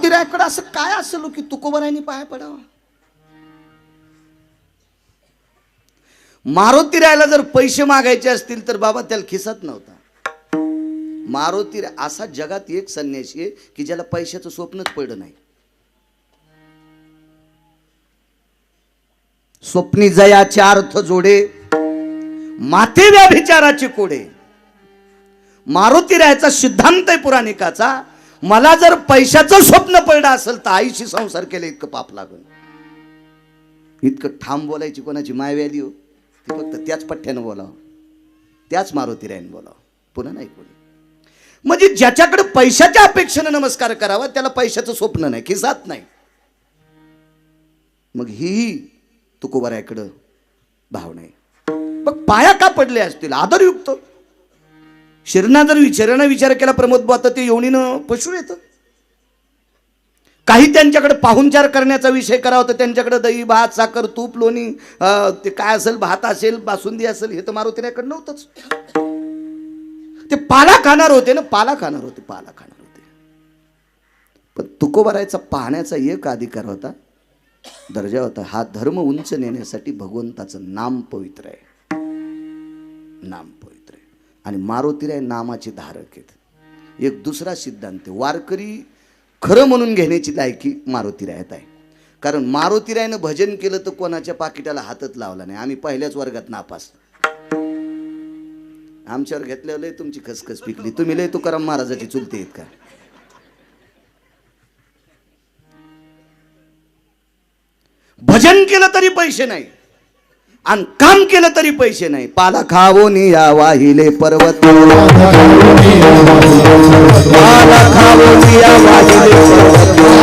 मारुतीरायाकडे असं काय असेल की तुकोबरायांनी पाया पडावा? मारुतीरायाला जर पैसे मागायचे असतील तर बाबा त्याला खिसात नव्हता. मारुतीराय असा जगात एक संन्यासी आहे की ज्याला पैशाचं स्वप्नच पडलं नाही. स्वप्नी जयाचे अर्थ जोडे, माथे व्याभिचाराचे कोडे. मारुतीरायाचा सिद्धांत आहे पुराणिकाचा, मला जर पैशाचं स्वप्न पडलं असेल तर आईशी संसार केले इतकं पाप लागल. इतकं ठाम बोलायची कोणाची माय आली हो? ती फक्त त्याच पठ्ठ्यानं बोलावं, त्याच मारुतीरायाने बोलावं, पुन्हा नाही कोणी. म्हणजे ज्याच्याकडे पैशाच्या अपेक्षेनं नमस्कार करावा त्याला पैशाचं स्वप्न नाही, खिसात नाही. मग ही तुकोबरायाकडं भाव नाही. मग पाया का पडले असतील? आदरयुक्त. शरीरानं जर विचार केला प्रमोद बुवा तर ते येवणीनं पशु येतं. काही त्यांच्याकडे पाहुणचार करण्याचा विषय करावा तर त्यांच्याकडे दही भात साखर तूप लोणी ते काय असेल, भात असेल बासुंदी असेल, हे तर मारुतीरायाकडे नव्हतंच. ते पाला खाणार होते ना, पाला खाणार होते. पण तुकोबरायाचा पाहण्याचा एक अधिकार होता, दर्जा होता. हा धर्म उंच नेण्यासाठी भगवंताचं नाम पवित्र आहे, नाम पवित्र आहे. आणि मारुतीराय नामाचे धारक आहेत. एक दुसरा सिद्धांत, वारकरी खरं म्हणून घेण्याची लायकी मारुतीरायात आहे. कारण मारुतीरायानं भजन केलं तर कोणाच्या पाकिटाला हातच लावला नाही. आम्ही पहिल्याच वर्गात नापास. आमच्यावर घेतल्यावर लय तुमची खसखस पिकली. तुम्ही लय तुकाराम महाराजाची चुलते आहेत का? भजन केलं तरी पैसे नाही आणि काम केलं तरी पैसे नाही. पाला खावोनी या वाहिले पर्वत, पाला खावोनी या वाहिले पर्वत,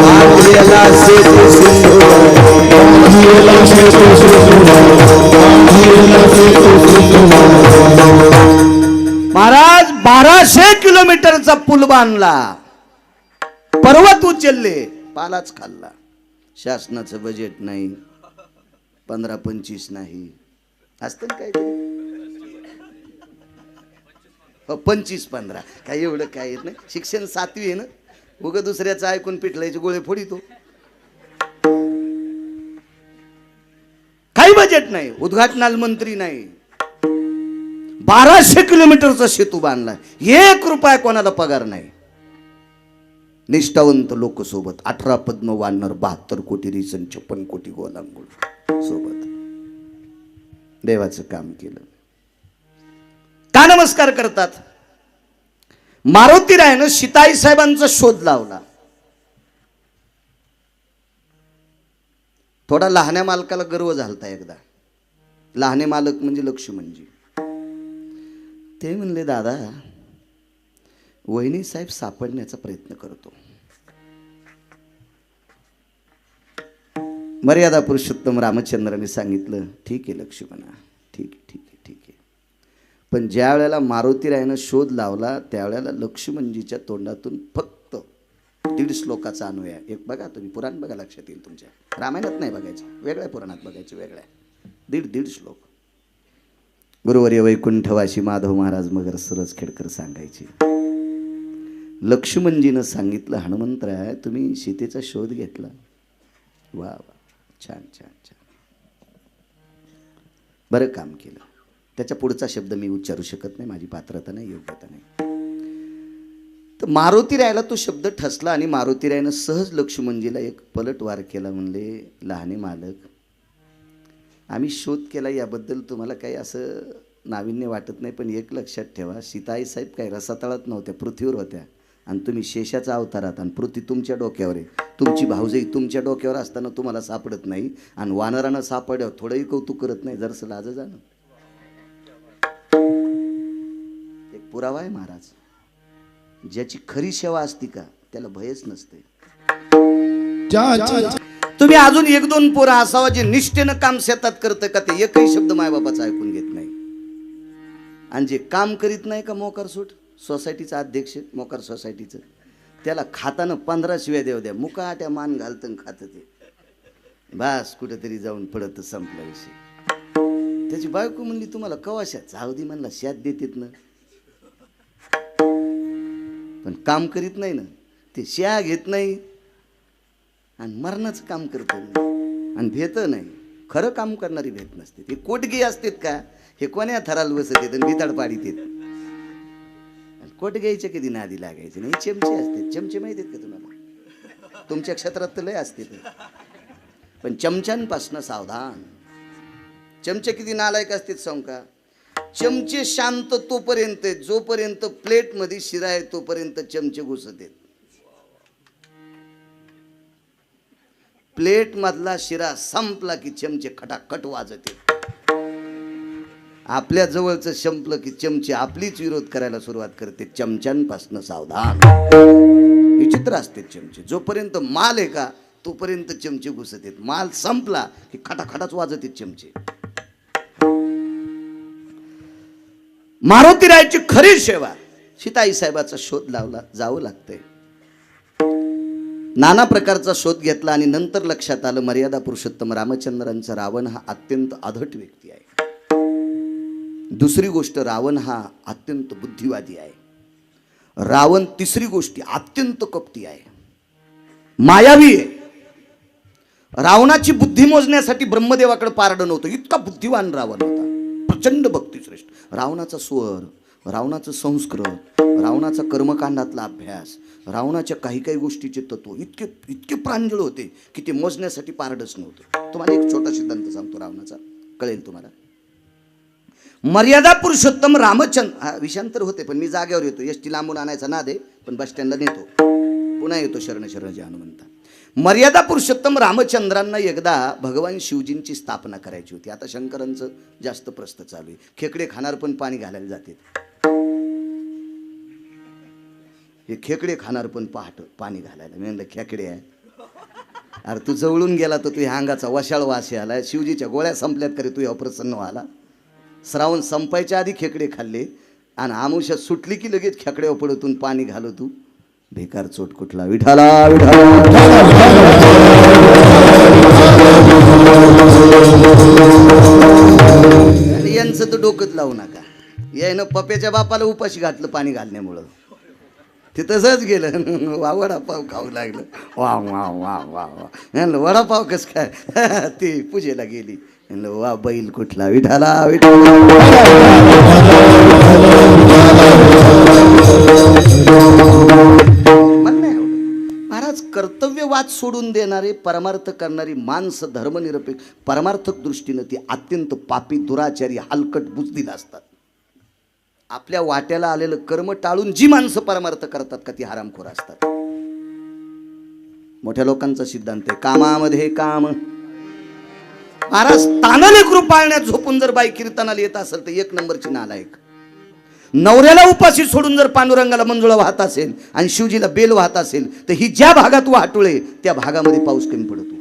आंध्रेला सेतू सिंधू, महाराज 1200 किलोमीटरचा पूल बांधला, पर्वत उचलले, पालाच खाल्ला. शासनाचं बजेट नाही, 15-25 नाही, असतं काय 25-15 काय एवढं काय येत नाही. शिक्षण 7वी आहे ना, उग दुसऱ्याचं ऐकून पिठलायचे गोळे फोडितो. काही बजेट नाही, उद्घाटनाला मंत्री नाही. 1200 किलोमीटरचा सेतू बांधला, 1 रुपया कोणाला पगार नाही. निष्ठावंत लोक सोबत, 18 पद्म वानर, 72 कोटी रिसन, 56 कोटी गोलांगुळ सोबत देवाचं काम केलं. का नमस्कार करतात? मारुतीरायानं सीताई साहेबांचा शोध लावला. थोडा लहान्या मालकाला गर्व झालता एकदा. लहाने मालक म्हणजे लक्ष्मणजी. ते म्हणले, दादा वहिनी साहेब सापडण्याचा प्रयत्न करतो. मर्यादा पुरुषोत्तम रामचंद्राने सांगितलं, ठीक आहे लक्ष्मणा, ठीक आहे. पण ज्या वेळेला मारुतीरायानं शोध लावला त्यावेळेला लक्ष्मणजीच्या तोंडातून फक्त 1.5 श्लोकाचा अन्वय. एक बघा तुम्ही, पुराण बघा, लक्षात येईल तुमच्या. रामायणात नाही बघायचं, वेगळ्या पुराणात बघायचं, वेगळ्या. 1.5 श्लोक. गुरुवर्य वैकुंठवासी माधव महाराज मगर सरस खेडकर सांगायचे. लक्ष्मणजीनं सांगितलं, हनुमंतराय तुम्ही सीतेचा शोध घेतला, वा वा, छान. बरं काम केलं. त्याच्या पुढचा शब्द मी उच्चारू शकत नाही, माझी पात्रता नाही, योग्यता नाही. तर मारुतीरायाला तो शब्द ठसला आणि मारुतीरायानं सहज लक्ष्मणजीला एक पलटवार केला. म्हणले, लहाने मालक, आम्ही शोध केला याबद्दल तुम्हाला काही असं नाविन्य वाटत नाही, पण एक लक्षात ठेवा, सीताई साहेब काही रसातळात नव्हत्या, पृथ्वीवर होत्या. आणि तुम्ही शेषाचा अवतारात आणि पृथ्वी तुमच्या डोक्यावर आहे. तुमची भाऊजाई तुमच्या डोक्यावर असताना तुम्हाला सापडत नाही आणि वानरानं सापड्यावर थोडंही कौतुक करत नाही. जरसं लाज जाणं. एक पुरावा आहे महाराज, ज्याची खरी सेवा असती का त्याला भयच नसते. तुम्ही अजून 1-2 पोरं असावा जे निष्ठेनं काम शेतात करतं का ते एकही शब्द मायबापाचा ऐकून घेत नाही. आणि जे काम करीत नाही का मोकार सूट, सोसायटीचा अध्यक्ष मोकार सोसायटीचं, त्याला खाताना 15 शिव्या देव द्या, मुकाट्या मान घालतं खातं ते, बस कुठेतरी जाऊन पडत संपला विषय. त्याची बायको म्हणली, तुम्हाला कवाशात जाऊ दे म्हणला, शात देतेत ना. पण काम करीत नाही ना, ते शिया घेत नाही आणि मरणाचं काम करत आणि भेट नाही. खरं काम करणारी भेट नसते. ते कोटगी असतात का, हे कोण्या थराला बसत येत आणि भिताड पाडीत येत. कोट घ्यायचे कधी नादी लागायचे नाही. चमचे असते. चमचे माहिती आहेत का तुम्हाला? तुमच्या क्षेत्रात तर लय असते ते, पण चमच्यांपासून सावधान. चमचे किती नालायक असतात सांग का. चमचे शांत तोपर्यंत, जोपर्यंत प्लेट मध्ये शिरा आहे तोपर्यंत चमचे घुसत आहेत. प्लेट मधला शिरा संपला की चमचे खटाखट वाजते. आपल्या जवळचं संपलं की चमचे आपलीच विरोध करायला सुरुवात करते. चमच्यांपासून सावधान. विचित्र असते चमचे. जोपर्यंत माल आहे का तोपर्यंत चमचे घुसत आहेत. माल संपला की खटाखटाच वाजत आहेत चमचे. मारुतीरायाची खरी सेवा, सीताई साहेबाचा शोध लावला जावं लागतंय. नाना प्रकारचा शोध घेतला आणि नंतर लक्षात आलं मर्यादा पुरुषोत्तम रामचंद्रांचा रावण हा अत्यंत अधट व्यक्ती आहे. दुसरी गोष्ट, रावण हा अत्यंत बुद्धिवादी आहे. रावण तिसरी गोष्टी अत्यंत कपटी आहे, मायावी आहे. रावणाची बुद्धी मोजण्यासाठी ब्रह्मदेवाकडे पारडं नव्हतं, इतका बुद्धिवान रावण होता. प्रचंड भक्तिश्रेष्ठ. रावणाचा स्वर, रावणाचं संस्कृत, रावणाचा कर्मकांडातला अभ्यास, रावणाच्या काही काही गोष्टीचे तत्व इतके इतके प्रांजळ होते की ते मोजण्यासाठी पारडच नव्हतं. तुम्हाला एक छोटा सिद्धांत सांगतो रावणाचा, कळेल तुम्हाला. मर्यादा पुरुषोत्तम रामचंद्र, विषांतर होते पण मी जागेवर येतो. एसटी लांबून आणायचा नाद आहे पण बस स्टँडला नेतो, पुन्हा येतो. शरण शरण जे हनुमंता. मर्यादा पुरुषोत्तम रामचंद्रांना एकदा भगवान शिवजींची स्थापना करायची होती. आता शंकरांचं जास्त प्रस्त चालू आहे. खेकडे खाणार पण पाणी घालायला जाते. हे खेकडे खाणार पण पहाट पाणी घालायला. मी म्हणलं खेकडे आहे, अरे तू जवळून गेला तर तुझ्या अंगाचा वशाळ वास आला. शिवजीच्या गोळ्या संपल्यात करे तू अप्रसन्न व्हायला. श्रावण संपायच्या आधी खेकडे खाल्ले आणि आमुष्या सुटली की लगेच खेकड्यावर पडतून पाणी घालो तू. बेकार चोट कुठला. विठाला आणि यांचं तर डोकंच लावू नका. यायनं पप्याच्या बापाला उपाशी घातलं पाणी घालण्यामुळं. ते तसंच गेलं. वा वडापाव खाऊ लागलं. वा वा वा वा वा. म्हणलं वडापाव कस काय. ती पूजेला गेली. म्हणलं वा बैल कुठला. विठाला विठाला. महाराज कर्तव्यवाद सोडून देणारे, परमार्थ करणारी माणसं धर्मनिरपेक्ष परमार्थक दृष्टीनं ती अत्यंत पापी, दुराचारी, हलकट, बुजदिल असतात. आपल्या वाट्याला आलेलं कर्म टाळून जी माणसं परमार्थ करतात का ती हरामखोर असतात. मोठ्या लोकांचा सिद्धांत आहे कामामध्ये काम. महाराज तानाले कृप पाळण्यात झोपून जर बाई कीर्तनाला येत असेल तर एक नंबरची नालायक. नवऱ्याला उपाशी सोडून जर पांडुरंगाला मंजुळा वाहत असेल आणि शिवजीला बेल वाहत असेल तर ही ज्या भागात वाटुळे त्या भागामध्ये पाऊस कमी पडतो.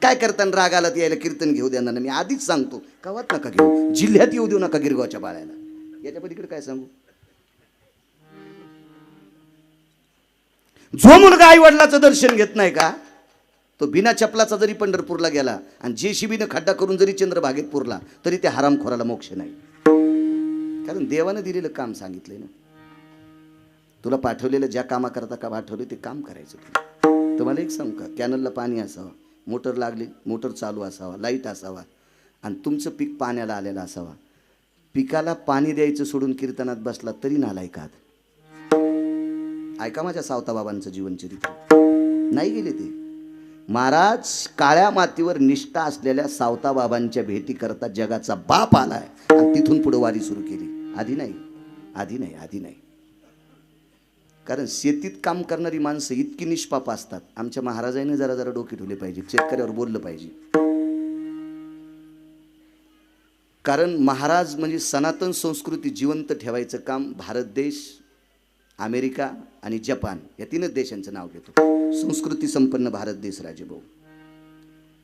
काय करताना रागाला यायला कीर्तन घेऊ देणार ना. मी आधीच सांगतो गावात नका घेऊ, जिल्ह्यात येऊ देऊ नका गिरगावच्या बाळाला. याच्या पलीकडे काय सांगू. जो मुलगा आई वडिलाचं दर्शन घेत नाही का तो बिना चपलाचा जरी पंढरपूरला गेला आणि जेसीबीनं खड्डा करून जरी चंद्रभागेत पुरला तरी त्या हरामखोराला मोक्ष नाही. कारण देवानं दिलेलं काम सांगितलंय ना. तुला पाठवलेलं ज्या कामाकरता का पाठवले ते काम करायचं. तुम्हाला एक सांगू का, कॅनलला पाणी असावं, मोटर लागली, मोटर चालू असावा, लाईट असावा आणि तुमचं पीक पाण्याला आलेलं असावा. पिकाला पाणी द्यायचं सोडून कीर्तनात बसला तरी नालायकात. ऐका माझ्या सावताबाबांचं जीवनचरित्र. नाही गेले ते महाराज. काळ्या मातीवर निष्ठा असलेल्या सावताबाबांच्या भेटी करता जगाचा बाप आलाय आणि तिथून पुढे वारी सुरू केली. आधी नाही. कारण शेतीत काम करणारी माणसं इतकी निष्पाप असतात. आमच्या महाराजांनी जरा जरा डोके ठेवले पाहिजे, शेतकऱ्यावर बोललं पाहिजे. कारण महाराज म्हणजे सनातन संस्कृती जिवंत ठेवायचं काम भारत देश, अमेरिका आणि जपान या तीनच देशांचं नाव घेतो. संस्कृती संपन्न भारत देश राजेभाऊ,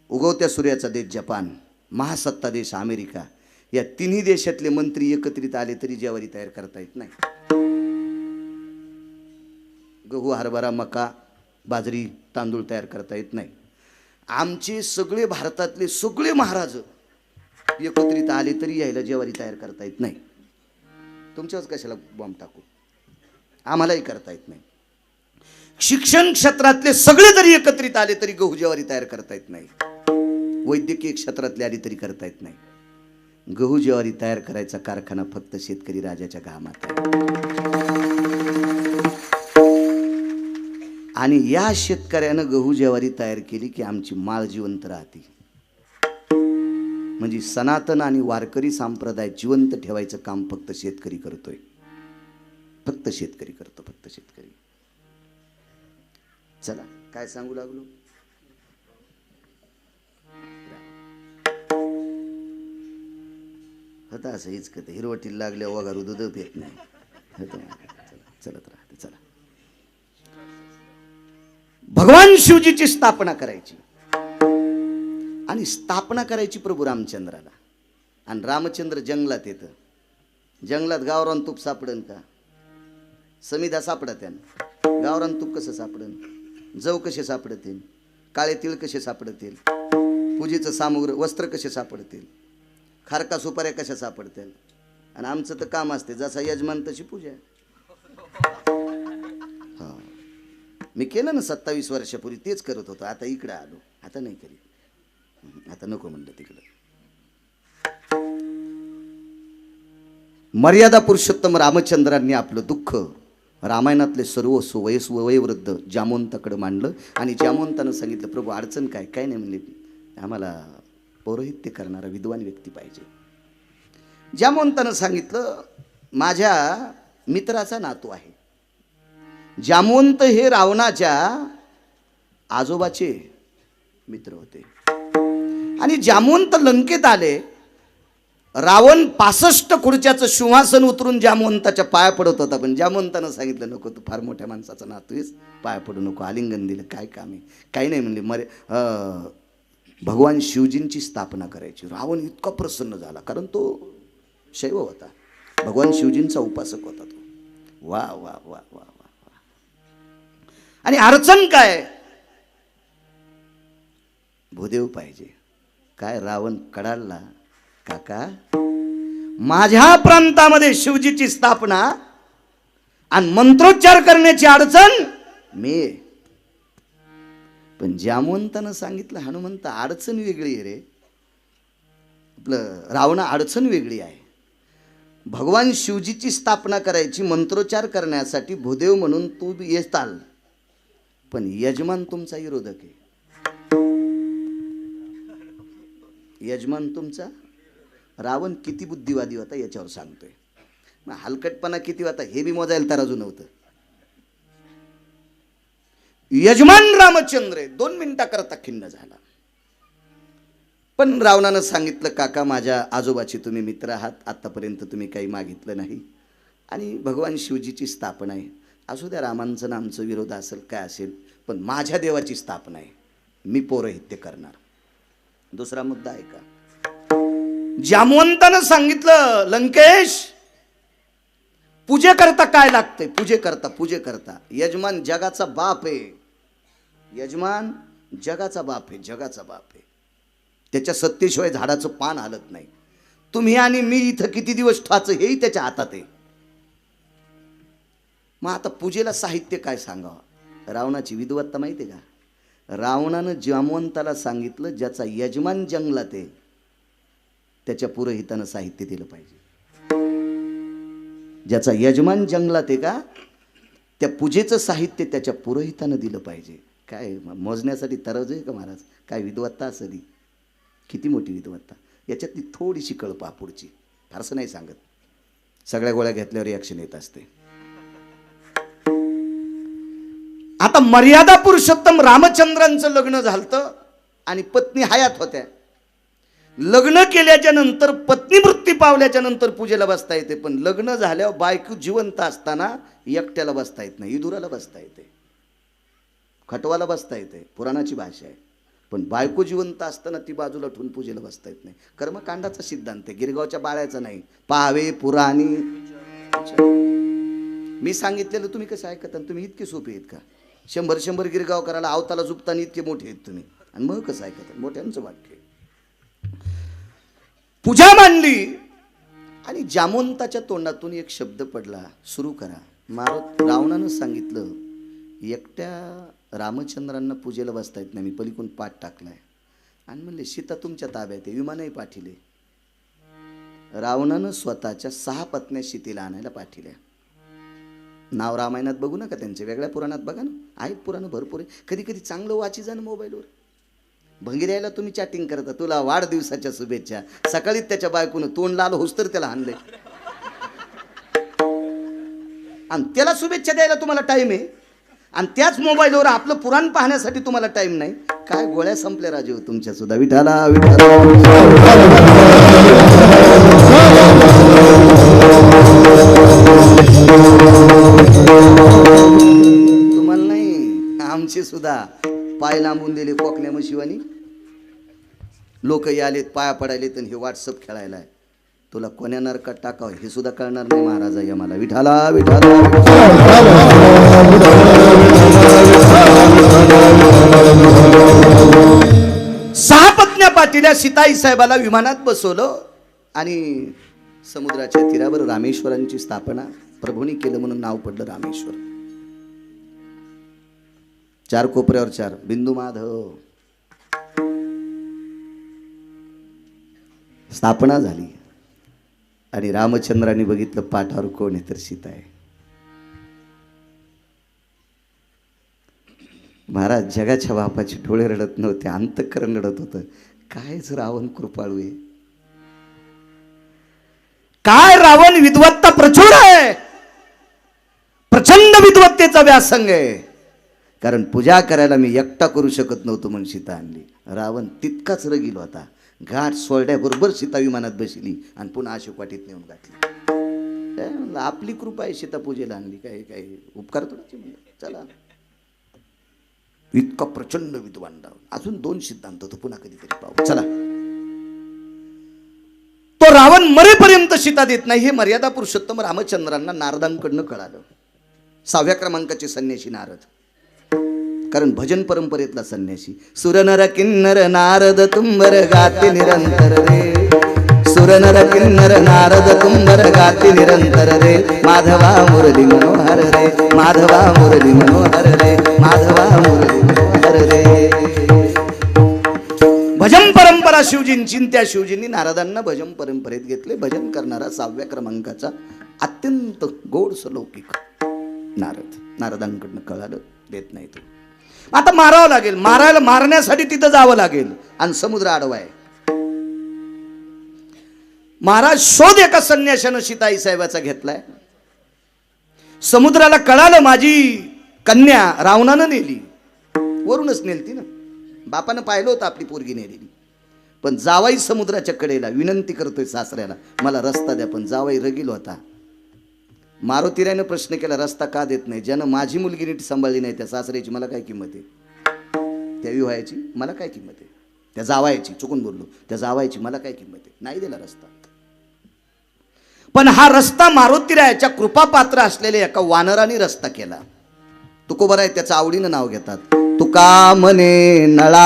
उगवत्या सूर्याचा देश जपान, महासत्ता देश अमेरिका, या तिन्ही देशातले मंत्री एकत्रित आले तरी ज्वारी तयार करता येत नाही. गहू, हरभरा, मका, बाजरी, तांदूळ तयार करता येत नाही. आमचे सगळे भारतातले सगळे महाराज एकत्रित आले तरी यायला ज्वारी तयार करता येत नाही. तुमच्याच कशाला बॉम्ब टाकू. आम्हालाही करता येत नाही. शिक्षण क्षेत्रातले सगळे जरी एकत्रित आले तरी गहू ज्वारी तयार करता येत नाही. वैद्यकीय क्षेत्रातले आली तरी करता येत नाही. गहू ज्वारी तयार करायचा कारखाना फक्त शेतकरी राजाच्या घामात आहे. आणि या शेतकऱ्यानं गहू ज्वारी तयार केली की आमची माळ जिवंत राहते. म्हणजे सनातन आणि वारकरी संप्रदाय जिवंत ठेवायचं काम फक्त शेतकरी करतोय. फक्त शेतकरी करतो, फक्त शेतकरी. चला काय सांगू लागलो. होता असं हीच करते. हिरवटीला लागल्या वगारू दूध येत नाही. चलत राहते. चला भगवान शिवजीची स्थापना करायची आणि स्थापना करायची प्रभू रामचंद्राला. आणि रामचंद्र जंगलात येतं. जंगलात गावरान तूप सापडन का? समिधा सापडत त्यानं. गावरान तूप कसं सापडन? जव कसे सापडतील? काळे तिळ कसे सापडतील? पूजेचं सामुग्री वस्त्र कसे सापडतील? खारका सुपाऱ्या कशा सापडतील? आणि आमचं तर काम असते जसा यजमान तशी पूजा. हा मी केलं ना 27 वर्षापूर्वी तेच करत होतो. आता इकडं आलो. आता नाही करीत. आता नको म्हणलं तिकडं. मर्यादा पुरुषोत्तम रामचंद्रांनी आपलं दुःख रामायणातले सर्व वयोवृद्ध जामवंताकडे मांडलं. आणि जामवंतानं सांगितलं प्रभू अडचण काय? काय नाही म्हणले, आम्हाला पौरोहित्य करणारा विद्वान व्यक्ती पाहिजे. जामवंतानं सांगितलं माझ्या मित्राचा नातू आहे. जामवंत हे रावणाच्या आजोबाचे मित्र होते. आणि जामवंत लंकेत आले. रावण 65 खुर्च्याचं सिंहासन उतरून जामवंताच्या पाया पडत होता. पण जामवंतानं सांगितलं नको, तू फार मोठ्या माणसाचा नातू आहेस, पाया पडू नको. आलिंगन दिलं. काय काम आहे? काही नाही म्हणले. भगवान शिवजींची स्थापना करायची. रावण इतका प्रसन्न झाला कारण तो शैव होता. भगवान शिवजींचा उपासक होता तो. वा वा वा वा वा वा. आणि अडचण काय? भूदेव पाहिजे. काय रावण कडाडला, काका माझ्या प्रांतामध्ये शिवजीची स्थापना आणि मंत्रोच्चार करण्याची अडचण मी. पण जामवंतानं सांगितलं हनुमंत अडचण वेगळी आहे रे. आपलं रावणा अडचण वेगळी आहे. भगवान शिवजीची स्थापना करायची मंत्रोच्चार करण्यासाठी भूदेव म्हणून तू येताल, पण यजमान तुमचा विरोधक आहे. यजमान तुमचा. रावण किती बुद्धिवादी होता याच्यावर सांगतोय. मग हलकटपणा किती होता हे बी मोजायला तराजू नव्हतं. यजमान रामचंद्र 2 मिनिटाकरता खिन्न झाला. पण रावणानं सांगितलं काका माझ्या आजोबाचे तुम्ही मित्र आहात, आतापर्यंत तुम्ही काही मागितलं नाही आणि भगवान शिवजीची स्थापना आहे. असू द्या रामांचं आमचं विरोध असेल काय असेल, पण माझ्या देवाची स्थापना आहे, मी पौरोहित्य करणार. दुसरा मुद्दा आहे का? जामवंतानं सांगितलं लंकेश पूजे करता काय लागतंय? पूजे करता यजमान जगाचा बाप आहे. यजमान जगाचा बाप आहे. जगाचा बाप आहे. त्याच्या सत्तेशिवाय झाडाचं पान हलत नाही. तुम्ही आणि मी इथं किती दिवस ठाच हेही त्याच्या हातात आहे. मग आता पूजेला साहित्य काय सांगावं? रावणाची विद्वत्ता माहिती आहे का? रावणानं जामवंताला सांगितलं ज्याचा यजमान जंगलात आहे त्याच्या पुरोहितानं साहित्य दिलं पाहिजे. ज्याचा यजमान जंगलात आहे का त्या पूजेचं साहित्य त्याच्या पुरोहितानं दिलं पाहिजे. काय मोजण्यासाठी तराजू आहे का महाराज? काय विद्वत्ता असली, किती मोठी विद्वत्ता. याच्यातली थोडीशी कळपा पुढची, फारसं नाही सांगत. सगळ्या गोळ्या घेतल्यावर रिॲक्शन येत असते. आता मर्यादा पुरुषोत्तम रामचंद्रांचं लग्न झालं आणि पत्नी हयात होत्या. लग्न केल्याच्या नंतर पत्नी मृत्यू पावल्याच्या नंतर पूजेला बसता येते, पण लग्न झाल्यावर बायको जिवंत असताना एकट्याला बसता येत नाही. इदुराला बसता येते, खटवाला बसता येते, पुराणाची भाषा आहे. पण बायको जिवंत असताना ती बाजूला ठेवून पूजेला बसता येत नाही. कर्मकांडाचा सिद्धांत आहे, गिरगावच्या बाळ्याचा नाही. पाहावे पुराणी. मी सांगितलेलं तुम्ही कसं ऐकता? तुम्ही इतके सोपे आहेत का? 100 गिरगाव करायला आवताला झुपताना इतके मोठे आहेत तुम्ही, आणि मग कसं ऐकता? मोठ्यांचं वाक्य. पूजा मांडली आणि जामवंताच्या तोंडातून एक शब्द पडला, सुरू करा. रावणानं सांगितलं एकट्या रामचंद्रांना पूजेला बसता येत नाही, मी पलीकडून पाठ टाकलाय. आणि म्हणले सीता तुमच्या ताब्यात आहे, विमानही पाठिले. रावणानं स्वतःच्या 6 पत्न्या सीतेला आणायला पाठिल्या. नाव रामायणात बघू नका त्यांचे, वेगळ्या पुराणात बघा ना, आहेत पुराणं भरपूर आहे. कधी कधी चांगलं वाची जा ना मोबाईलवर. भंगिऱ्याला तुम्ही चॅटिंग करता, तुला वाढदिवसाच्या शुभेच्छा, सकाळीच त्याच्या बायकोनं तोंड लाल होस तर त्याला आणले, आणि त्याला शुभेच्छा द्यायला तुम्हाला टाइम आहे, आणि त्याच मोबाईलवर आपलं पुराण पाहण्यासाठी तुम्हाला टाइम नाही. काय गोळ्या संपल्या राजीव तुमच्या सुद्धा. विठाला विठाला तुम्हाला नाही, आमची सुद्धा पाय लांबून दिले कोकण्या मशिवानी. लोक आलेत पाया पडायलेत आणि हे व्हॉट्सअप खेळायला आहे. तुला कोण्या नरकात टाकावं हे सुद्धा कळणार नाही महाराज या मला. विठाला विठाला 6 पत्न्या पाठिल्या. सीताई साहेबाला विमानात बसवलं आणि समुद्राच्या तीरावर रामेश्वरांची स्थापना प्रभूंनी केलं म्हणून नाव पडलं रामेश्वर. 4 कोपऱ्यावर 4 बिंदू माधव स्थापना झाली. आणि रामचंद्रांनी बघितलं पाठावर कोण आहे तर सीता आहे. महाराज जगाच्या बापाचे डोळे रडत नव्हते, अंतःकरण रडत होतं. कायच रावण कृपाळू आहे, काय रावण विद्वत्ता प्रचुर आहे, प्रचंड विद्वत्तेचा व्यासंग आहे. कारण पूजा करायला मी एकटा करू शकत नव्हतो म्हणून सीता आणली. रावण तितकाच रगील होता. घाट सोडल्याबरोबर सीता विमानात बसली आणि पुन्हा अशोकवाटीत नेऊन घातली. आपली कृपा आहे सीता पूजेला आणली, काय काय उपकार थोडाचे म्हणलं. चला इतका प्रचंड विद्वान रावण. अजून 2 सिद्धांत तो पुन्हा कधीतरी पाहू. चला तो रावण मरेपर्यंत सीता देत नाही हे मर्यादा पुरुषोत्तम रामचंद्रांना नारदांकडनं कळालं. 6व्या क्रमांकाचे संन्यासी नारद, कारण भजन परंपरेतला संन्यासी. सुरनर किन्नर नारद तुंबर गाते निरंतर रे, सुरनर किन्नर नारद तुंबर गाते निरंतर रे, माधवा मुरली मनोहर रे, माधवा मुरली मनोहर रे, माधवा मुरली मनोहर रे. भजन परंपरा शिवजींची, त्या शिवजींनी नारदांना भजन परंपरेत घेतले. भजन करणारा 6व्या क्रमांकाचा अत्यंत गोडस लौकिक नारद. नारदांकडनं कळालं, देत नाही तो. आता मारावं लागेल, मारण्यासाठी तिथं जावं लागेल आणि समुद्र आडवा आहे. महाराज शोध एका संन्याशानं सीताई साहेबाचा घेतलाय. समुद्राला कळालं माझी कन्या रावणानं नेली, वरूनच नेलती ना, बापानं पाहिलं होतं आपली पोरगी नेलेली. पण जावाई समुद्राच्या कडेला विनंती करतोय सासऱ्याला, मला रस्ता द्या. पण जावाई रगील होता. मारुतीरायनं प्रश्न केला, रस्ता का देत नाही? ज्यानं माझी मुलगी नीट सांभाळली नाही त्या सासऱ्याची मला काय किंमत आहे, त्या विवाहाची मला काय किंमत आहे, त्या जावायची, चुकून बोललो, त्या जावायची मला काय किंमत आहे. नाही दिला रस्ता. पण हा रस्ता मारुतीरायाच्या कृपापात्र असलेल्या एका वानराने रस्ता केला. तुकोबर आहे त्याचं आवडीनं नाव घेतात. तुका म्हणे नळा,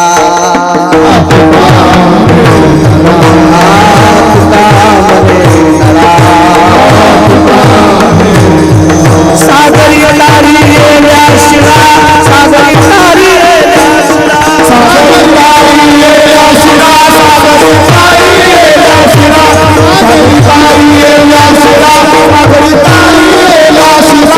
सागरी लारी व्याशिरा, सागरी लारी व्याशिरा, सागरी लारी व्याशिरा, सागरी लारी व्याशिरा, सागरी लारी व्याशिरा, सागरी लारी व्याशिरा.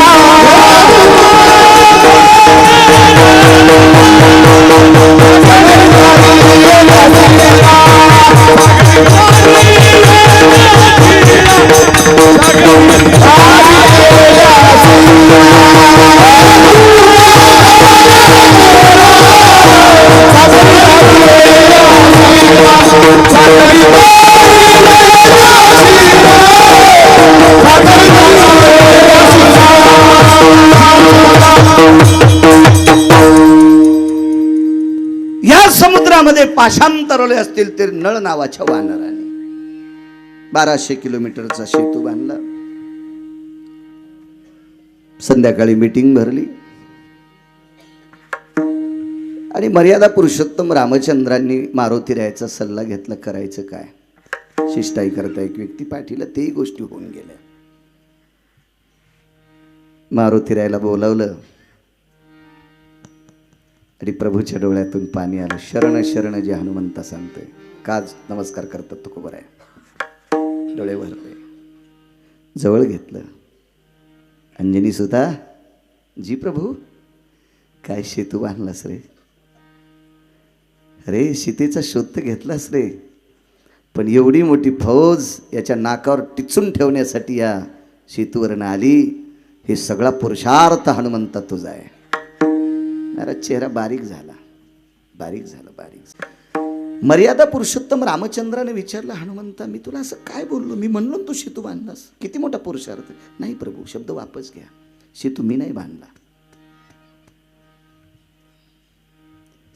या समुद्रामध्ये पाषाण तरवले असतील ते नळ नावाच्या वानराने 1200 किलोमीटरचा सेतू बांधला. संध्याकाळी मीटिंग भरली आणि मर्यादा पुरुषोत्तम रामचंद्रांनी मारुतीरायाचा सल्ला घेतला, करायचं काय. शिष्टाई करता एक व्यक्ती पाठीला, तेही गोष्टी होऊन गेल्या. मारुतीरायला बोलावलं आणि प्रभूच्या डोळ्यातून पाणी आलं. शरण शरण जे हनुमंता सांगतोय, काच नमस्कार करतात तुकोबर आहे. डोळे भरले, जवळ घेतलं. अंजनी सुद्धा, जी प्रभू, काय सेतू बांधलास रे? अरे सीतेचा शोध तर घेतलास रे, पण एवढी मोठी फौज याच्या नाकावर टिचून ठेवण्यासाठी या सेतूवरनं आली. हे सगळा पुरुषार्थ हनुमंता तुझा आहे. अरे चेहरा बारीक झाला, बारीक झाला, बारीक झाला. मर्यादा पुरुषोत्तम रामचंद्राने विचारलं, हनुमंता मी तुला असं काय बोललो? मी म्हणलो तू सेतू बांधलास, किती मोठा पुरुषार्थ. नाही प्रभू, शब्द वापस घ्या. सेतू मी नाही बांधला.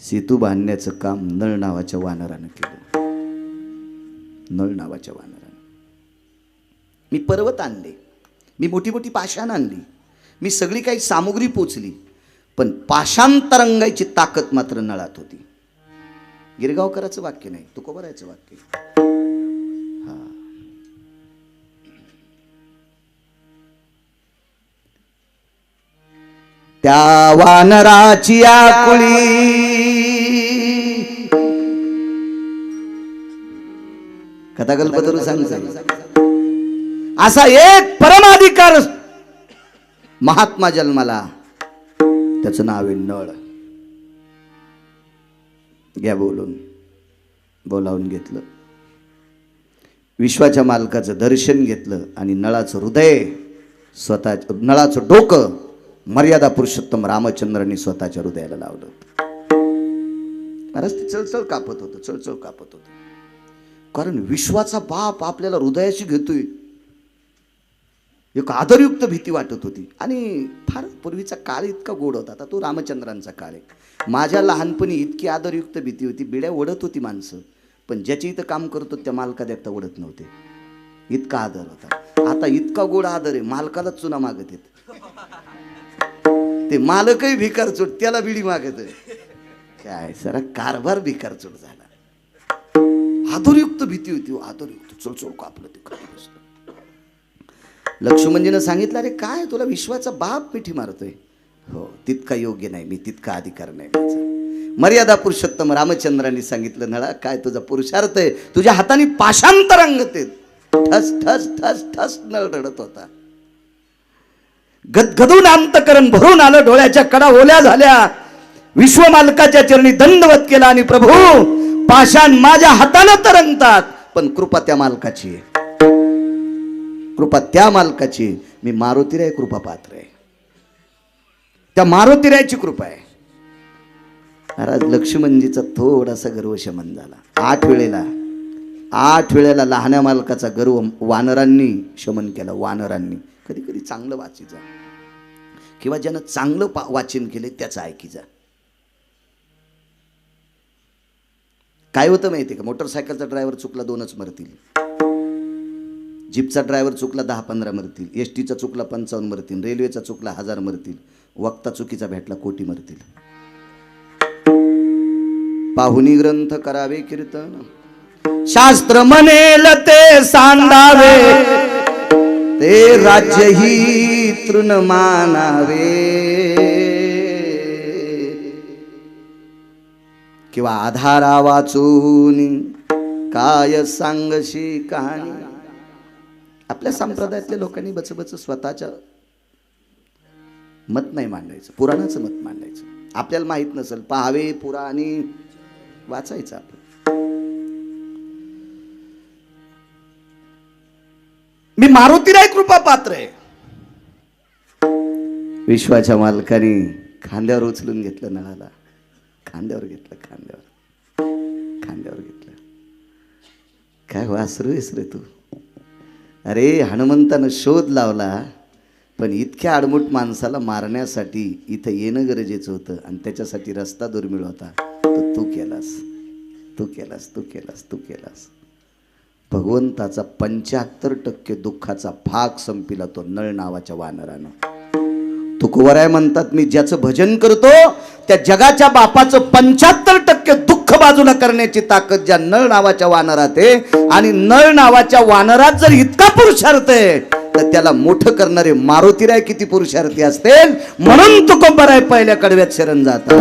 सेतू बांधण्याचं काम नळ नावाच्या वानरानं केलं. नळ नावाच्या वानरानं. मी पर्वत आणले, मी मोठी मोठी पाषाण आणली, मी सगळी काही सामुग्री पोचली, पण पाषांतरंगायची ताकद मात्र नळात होती. गिरगावकराचं वाक्य नाही, तुकोबरायचं वाक्य. हा, त्या वानराची आकुळी कथाकल्पतरू सांगतो. असा एक परमाधिकार महात्मा जन्माला, त्याचं नाव आहे नळ. घ्या बोलून. बोलावून घेतलं, विश्वाच्या मालकाचं दर्शन घेतलं आणि नळाचं हृदय, स्वतः नळाचं डोकं मर्यादा पुरुषोत्तम रामचंद्रांनी स्वतःच्या हृदयाला लावलं. महाराज ते चळचळ कापत होतं, चळचळ कापत होतं. कारण विश्वाचा बाप आपल्याला हृदयाशी घेतोय, एक आदरयुक्त भीती वाटत होती. आणि फार पूर्वीचा काळ इतका गोड होता. आता तो रामचंद्रांचा काळ आहे. माझ्या लहानपणी इतकी आदरयुक्त भीती होती. बिड्या ओढत होती माणसं, पण ज्याचे इथं काम करतो त्या मालका देखता ओढत नव्हते. इतका आदर होता. आता इतका गोड आदर आहे, मालकालाच चुना मागत येत. ते मालकही भिकारचोट, त्याला बिडी मागत. काय सरा कारभार भिकारचोट झाला. आदरयुक्त भीती होती, आदरयुक्त. चळचळ कापलं ते खाली बसलं. लक्ष्मणजीनं सांगितलं, अरे काय तुला विश्वाचा बाप मिठी मारतोय? हो, तितका योग्य नाही मी, तितका अधिकार नाही माझा. मर्यादा पुरुषोत्तम रामचंद्रांनी सांगितलं, नळा काय तुझा पुरुषार्थ आहे? तुझ्या हाताने पाषांतरंगते. ठस ठस ठस ठस नळ रडत होता. गदगदून अंतकरण भरून आलं, डोळ्याच्या कडा ओल्या झाल्या. विश्वमालकाच्या चरणी दंडवत केला आणि प्रभू, पाषाण माझ्या हाताने तरंगतात, पण कृपा त्या मालकाची आहे. कृपा त्या मालकाची. मी मारुतीराय कृपा पात्र आहे, त्या मारुतीरायची कृपा आहे. महाराज लक्ष्मणजीचा थोडासा गर्व शमन झाला. 8 वेळेला लहान्या मालकाचा गर्व वानरांनी शमन केला. वानरांनी. कधी कधी चांगलं वाचिजा, किंवा ज्यानं चांगलं वाचन केले त्याचं ऐकीजा. काय होतं माहिती आहे का? मोटरसायकलचा ड्रायव्हर चुकला 2च मरतील, जीपचा ड्रायव्हर चुकला 10-15 मरतील, एसटीचा चुकला 55 मरतील, रेल्वेचा चुकला 1000 मरतील, वक्ता चुकीचा भेटला कोटी मरतील. पाहुनी ग्रंथ करावे कीर्तन, शास्त्र म्हणेल ते सांडावे, ते राज्यही तृण मानावे, किंवा आधारा वाचून काय सांगशी कहाणी. आपल्या संप्रदायातल्या लोकांनी बचबच स्वतःच्या मत नाही मांडायचं, पुराणाचं मत मांडायचं. आपल्याला माहित नसेल, पाहावे पुराणी, वाचायचं आपण. मी मारुतीराय कृपा पात्र आहे. विश्वाच्या मालकाने खांद्यावर उचलून घेतलं नळाला. खांद्यावर घेतलं, खांद्यावर घेतलं. काय वासरू आहेस रे तू? अरे हनुमंतानं शोध लावला, पण इतक्या आडमुठ माणसाला मारण्यासाठी इथं येणं गरजेचं होतं, आणि त्याच्यासाठी रस्ता दुर्मिळ होता. तो तू केलास. भगवंताचा 75% दुःखाचा भाग संपिला तो नळ नावाच्या वानरानं. तुकोबराय म्हणतात, मी ज्याचं भजन करतो त्या जगाच्या बापाचं 75% दुःख बाजूला करण्याची ताकद ज्या नळ नावाच्या वानरात आहे. आणि नळ नावाच्या वानरात जर इतका पुरुषार्थ आहे तर त्याला मोठं करणारे मारुतीराय किती पुरुषार्थी असतील, म्हणून तुकोबाराय पहिल्या कडव्यात शरण जातात.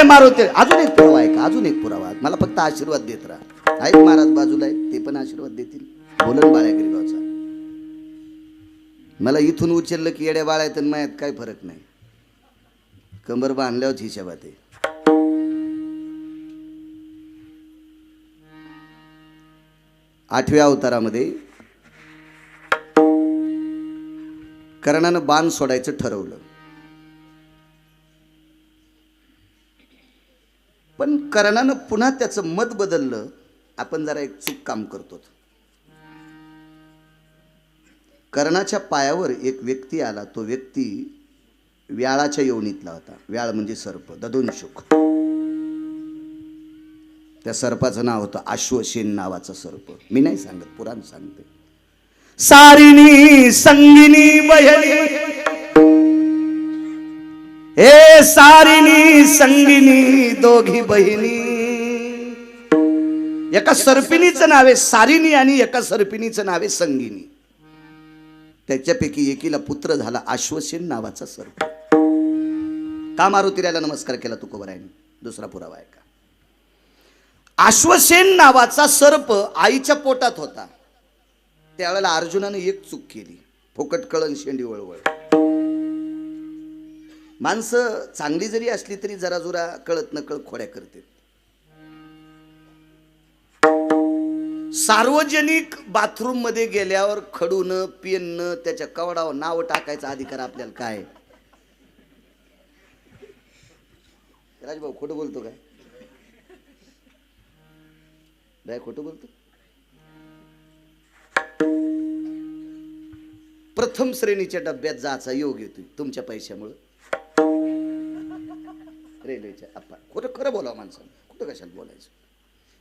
मारुती. अजून एक पुरावा आहे का? अजून एक पुरावा. मला फक्त आशीर्वाद देत राहा. आहेत महाराज बाजूला आहेत, ते पण आशीर्वाद देतील. बोलन बाळ्यागिरी गावचा. मला इथून उचललं की येड्या बाळ्यात आणि मायात काही फरक नाही. कंबर बांधल्यावर हिशोबात आहे. आठव्या अवतारामध्ये कर्णानं बाण सोडायचं ठरवलं, पण कर्णानं पुन्हा त्याचं मत बदललं. आपण जरा एक चूक काम करतो. कर्णाच्या पायावर एक व्यक्ती आला. तो व्यक्ती व्याळाच्या योनीतला होता. व्याळ म्हणजे सर्प, ददुनशुक. त्या सर्पाचं नाव होतं अश्वसेन नावाचा सर्प. मी नाही सांगत, पुराण सांगते. सारिणी संगिनी बहिणी, हे सारिणी संगिनी दोघी बहिणी. एका सर्पिणीचं नाव आहे सारिणी आणि एका सर्पिणीचं नाव आहे संगिनी. त्याच्यापैकी एकीला पुत्र झाला अश्वसेन नावाचा सर्प. का मारुतीरायाला नमस्कार केला तुकोबारायांनी? दुसरा पुरावा आहे का? अश्वसेन नावाचा सर्प आईच्या पोटात होता. त्यावेळेला अर्जुनाने एक चूक केली. फुकट कळण शेंडी वळवळ. माणसं चांगली जरी असली तरी जरा जुरा कळत नकळ खोड्या करते. सार्वजनिक बाथरूम मध्ये गेल्यावर खडून पेन त्याच्या कवडावर नाव टाकायचा अधिकार आपल्याला काय? राजभाऊ खोटं बोलतो काय? काय खोटं बोलतो? प्रथम श्रेणीच्या डब्यात जायचा योग येतोय तुमच्या पैशामुळे. रेल्वेच्या आपण खोटं खरं बोलावं माणसानं. कुठं कशाला बोलायचं?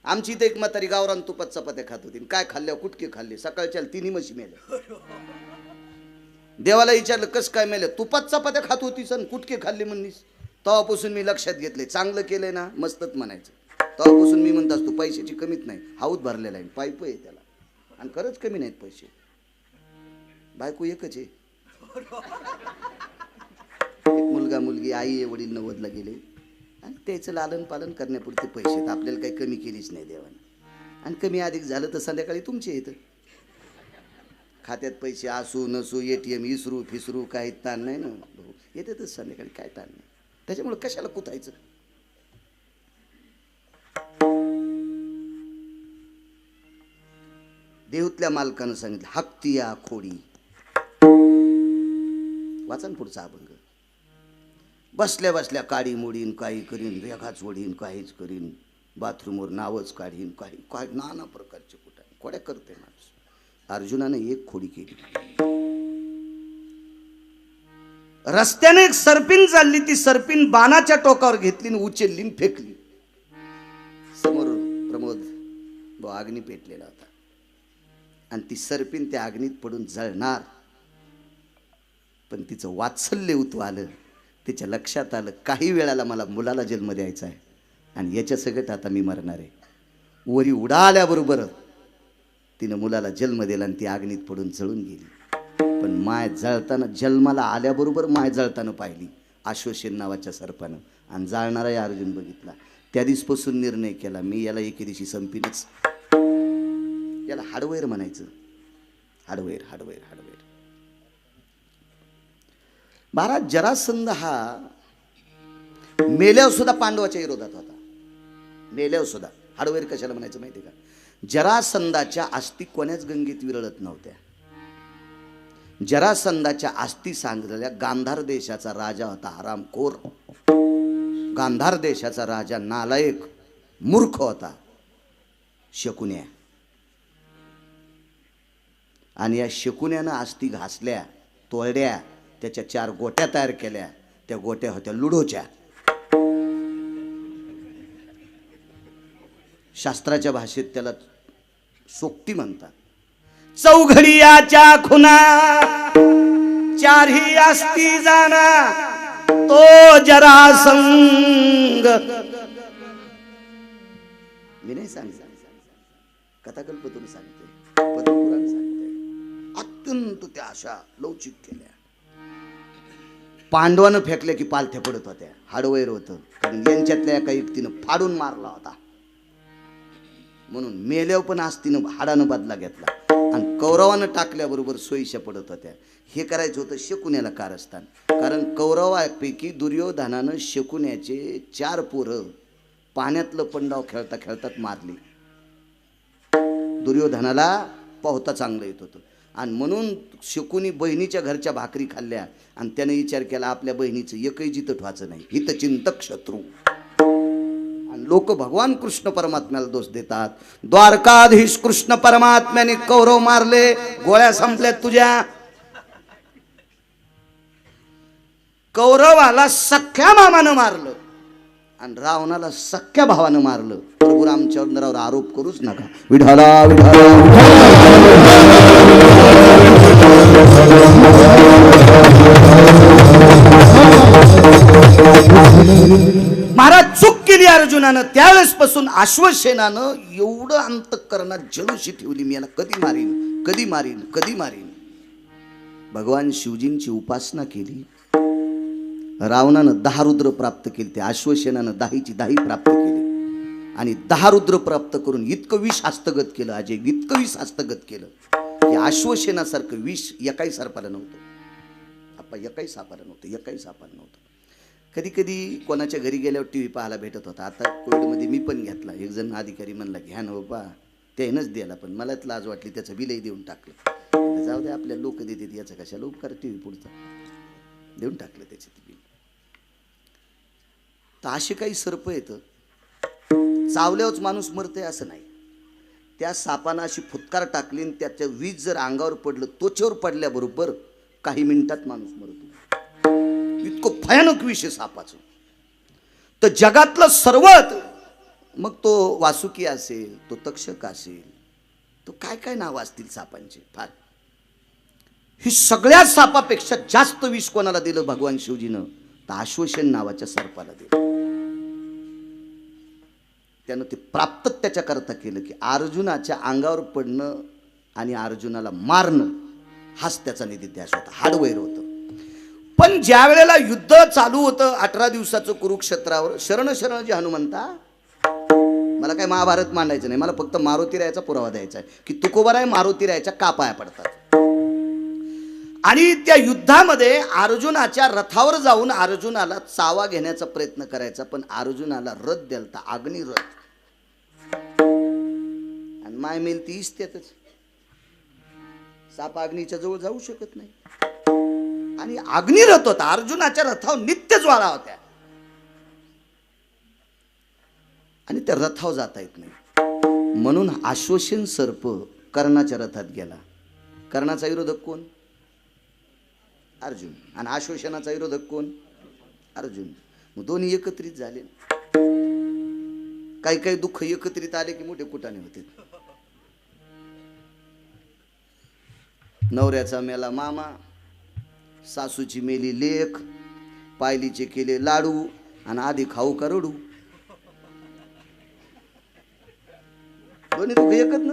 आमची इथे एक म्हातारी गावरान तुपात चपात्या खात होती. काय खाल्ल्या? कुटके खाल्ले. सकाळच्या तिन्ही म्हशी मेल्या. देवाला विचारलं कस काय मेल्या? तुपात चपात्या खात होती सण कुटके खाल्ले म्हणलीस. तेव्हापासून मी लक्षात घेतले, चांगलं केलंय ना मस्तच म्हणायचं. तेव्हापासून मी म्हणत असतो पैशाची कमीच नाही. हाऊत भरलेला आहे, पाईप आहे त्याला, आणि खरंच कमी नाहीत पैसे. बायको एकच आहे. एक मुलगा मुलगी, आई आहे, वडील 90ला गेले, आणि त्याचं लालन पालन करण्यापुरते पैसे. तर आपल्याला काही कमी केलीच नाही देवाने. आणि कमी अधिक झालं तर संध्याकाळी तुमचे येतं. खात्यात पैसे असू नसू, ATM इसरू फिसरू काही ताण नाही ना. येतातच संध्याकाळी, काय ताण नाही. त्याच्यामुळे कशाला कुतायचं? देहूतल्या मालकानं सांगितलं हक्तिया खोडी. वाचन पुढचा अभंग. बसल्या बसल्या काडी मोडीन, काही करीन, रेखाच ओढीन, काहीच करीन, बाथरूमवर नावच काढीन, काही काय नाना प्रकारचे खोड्या करते माणूस. अर्जुनाने एक खोडी केली. रस्त्याने एक सर्पिन चालली. ती सर्पिन बाणाच्या टोकावर घेतली, उचलली, फेकली. समोर प्रमोद अग्नी पेटलेला होता, आणि ती सर्पिन त्या अग्नीत पडून जळणार. पण तिचं वात्सल्य उतू आलं. तिच्या लक्षात आलं काही वेळाला मला मुलाला जन्म द्यायचा आहे आणि याच्या सगळ्यात आता मी मरणार आहे. वरी उडाल्याबरोबर तिनं मुलाला जन्म दिला आणि ती अग्नीत पडून जळून गेली. पण माय जळताना जन्माला आल्याबरोबर माय जळताना पाहिली अश्वसेन नावाच्या सर्पानं आणि जाळणाराही अर्जुन बघितला. त्या दिवसपासून निर्णय केला मी याला एके दिवशी संपीनच. याला हाडवैर म्हणायचं. हाडवैर हाडवैर हाडवैर. महाराज जरासंध हा मेल्यावर सुद्धा पांडवाच्या विरोधात होता. मेल्यावर सुद्धा. हाडवैर कशाला म्हणायचं माहिती का? जरासंधाच्या अस्थी कोण्याच गंगेत विरळत नव्हत्या. जरासंधाच्या अस्थी सांगलेल्या गांधार देशाचा राजा होता हरामखोर. गांधार देशाचा राजा नालायक मूर्ख होता शकुन्या. आणि या शकुन्यानं अस्थी घासल्या, तोडल्या, त्याच्या 4 गोट्या तयार केल्या. त्या गोट्या होत्या लुडोच्या. शास्त्राच्या भाषेत त्याला सोक्ती म्हणतात. चौघडियाच्या खुना 4ही अस्थी जाना तो जरासंग. मी नाही सांगत, कथाकल्पतून सांगते, पद्मपुराण सांगते. अत्यंत त्या अशा लवचिक केल्या. पांडवानं फेकल्या की पालथ्या पडत होत्या. हाडवैर होतं कारण यांच्यातल्या एका व्यक्तीनं फाडून मारला होता. म्हणून मेल्यावर पण आस्तीनं हाडानं बदला घेतला आणि कौरवानं टाकल्याबरोबर सोयीशा पडत होत्या. हे करायचं होतं शकुन्याला कारस्थान. कारण कौरवापैकी दुर्योधनानं शकुन्याचे 4 पोरं पाण्यातलं पंडाव खेळता खेळतात मारली. दुर्योधनाला पोहता चांगलं येत होतं आणि म्हणून शकुनी बहिणीच्या घरच्या भाकरी खाल्ल्या आणि त्याने विचार केला आपल्या बहिणीचं एकही जिथं ठेवायचं नाही. हितचिंतक शत्रू. आणि लोक भगवान कृष्ण परमात्म्याला दोष देतात. द्वारकाधीश कृष्ण परमात्म्याने कौरव मारले, गोळ्या संपल्या तुझ्या. कौरवाला सख्या मामानं मारलं आणि रावणाला सख्या भावानं मारलं. प्रभू रामचंद्रावर आरोप करूच नका. विठाला विठाला. महाराज चूक केली अर्जुनानं. त्यावेळेस पासून अश्वसेनानं एवढं अंतःकरणात जलुशी ठेवली मी याला कधी मारीन कधी मारीन कधी मारीन. भगवान शिवजींची उपासना केली. रावणानं 10 रुद्र प्राप्त केली. त्या अश्वसेनानं 10ची 10 प्राप्त केली आणि 10 रुद्र प्राप्त करून इतकं विष हस्तगत केलं. अजय इतकं विष हस्तगत केलं की अश्वसेनासारखं विष एकाही सर्पाला नव्हतं. आपण एकाही सापाला नव्हतं. एकाही सापाला नव्हतं. कधी कधी कोणाच्या घरी गेल्यावर टी व्ही पाहायला भेटत होता. आता कोविडमध्ये मी पण घेतला. एक जण अधिकारी म्हणला घ्या ना बाबा, त्यानंच द्यायला पण मला लाज वाटली. त्याचं बिलही देऊन टाकलं. जाऊ दे आपल्या लोक देतात याचं कशाला उपकार. टी व्ही पुढचा देऊन टाकलं त्याचे ते बिल. तर असे काही सर्प येतं. चावल्यावरच माणूस मरतंय असं नाही. त्या सापानं अशी फुटकार टाकली आणि त्याचं विष जर अंगावर पडलं, त्वचेवर पडल्याबरोबर काही मिनिटात माणूस मरतो. इतकं भयानक विष आहे सापाचं. तर जगातलं सर्वात, मग तो वासुकी असेल, तो तक्षक असेल, तो काय काय नाव असतील सापांचे फार. ही सगळ्या सापापेक्षा जास्त विष कोणाला दिलं भगवान शिवजीनं? तर अश्वसेन नावाच्या सर्पाला दिलं. त्यानं ते प्राप्त त्याच्याकरता केलं की अर्जुनाच्या अंगावर पडणं आणि अर्जुनाला मारणं हाच त्याचा निधिध्यास होता. हाडवैर होतं. पण ज्या वेळेला युद्ध चालू होतं 18 दिवसाचं कुरुक्षेत्रावर, शरण शरण जे हनुमंता, मला काय महाभारत मांडायचं नाही. मला फक्त मारुतीरायाचा पुरावा द्यायचा आहे की तुकोबाराय मारुतीरायाच्या का पाया पडतात. आणि त्या युद्धामध्ये अर्जुनाच्या रथावर जाऊन अर्जुनाला चावा घेण्याचा प्रयत्न करायचा. पण अर्जुनाला रथ द्यालता, अग्निरथ. आणि माय मेल तीच त्यातच. साप अग्नीच्या जवळ जाऊ शकत नाही. आणि अग्निरथ होता. अर्जुनाच्या रथावर नित्य ज्वाळा होत्या आणि त्या रथावर जाता येत नाही. म्हणून अश्वसेन सर्प कर्णाच्या रथात गेला. कर्णाचा विरोधक कोण? अर्जुन. आणि अश्वसेनाचा विरोधक कोण? अर्जुन. मग दोन्ही एकत्रित झाले. काही काही दुःख एकत्रित आले की मोठे कुटाणे होते. नवऱ्याचा मेला मामा, सासूची मेली लेक, पायलीचे केले लाडू आणि आधी खाऊ का रडू. दोन्ही दुःख एकच ना.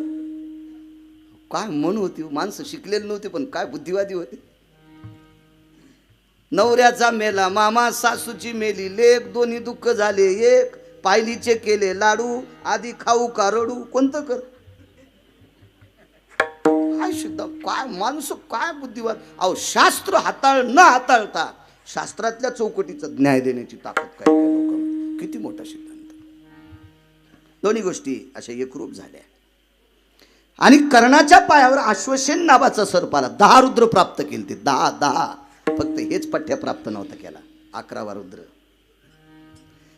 काय मन होती, माणसं शिकलेली नव्हती पण काय बुद्धिवादी होते. नवऱ्याचा मेला मामा, सासूची मेली लेक, दोन्ही दुःख झाले एक. पायलीचे केले लाडू, आधी खाऊ का रडू, कोणतं कर. काय शुद्ध, काय माणूस, काय बुद्धिवाद. अहो शास्त्र हाताळ न हाताळता शास्त्रातल्या चौकटीचा न्याय देण्याची ताकद काय काय लोकांना. किती मोठा सिद्धांत. दोन्ही गोष्टी अशा एकरूप झाल्या. आणि कर्णाच्या पायावर अश्वसेन नावाचा सर्प आला. 10 रुद्र प्राप्त केले ते. 10. फक्त हेच पठ्य प्राप्त नव्हता केला. 11वा रुद्र.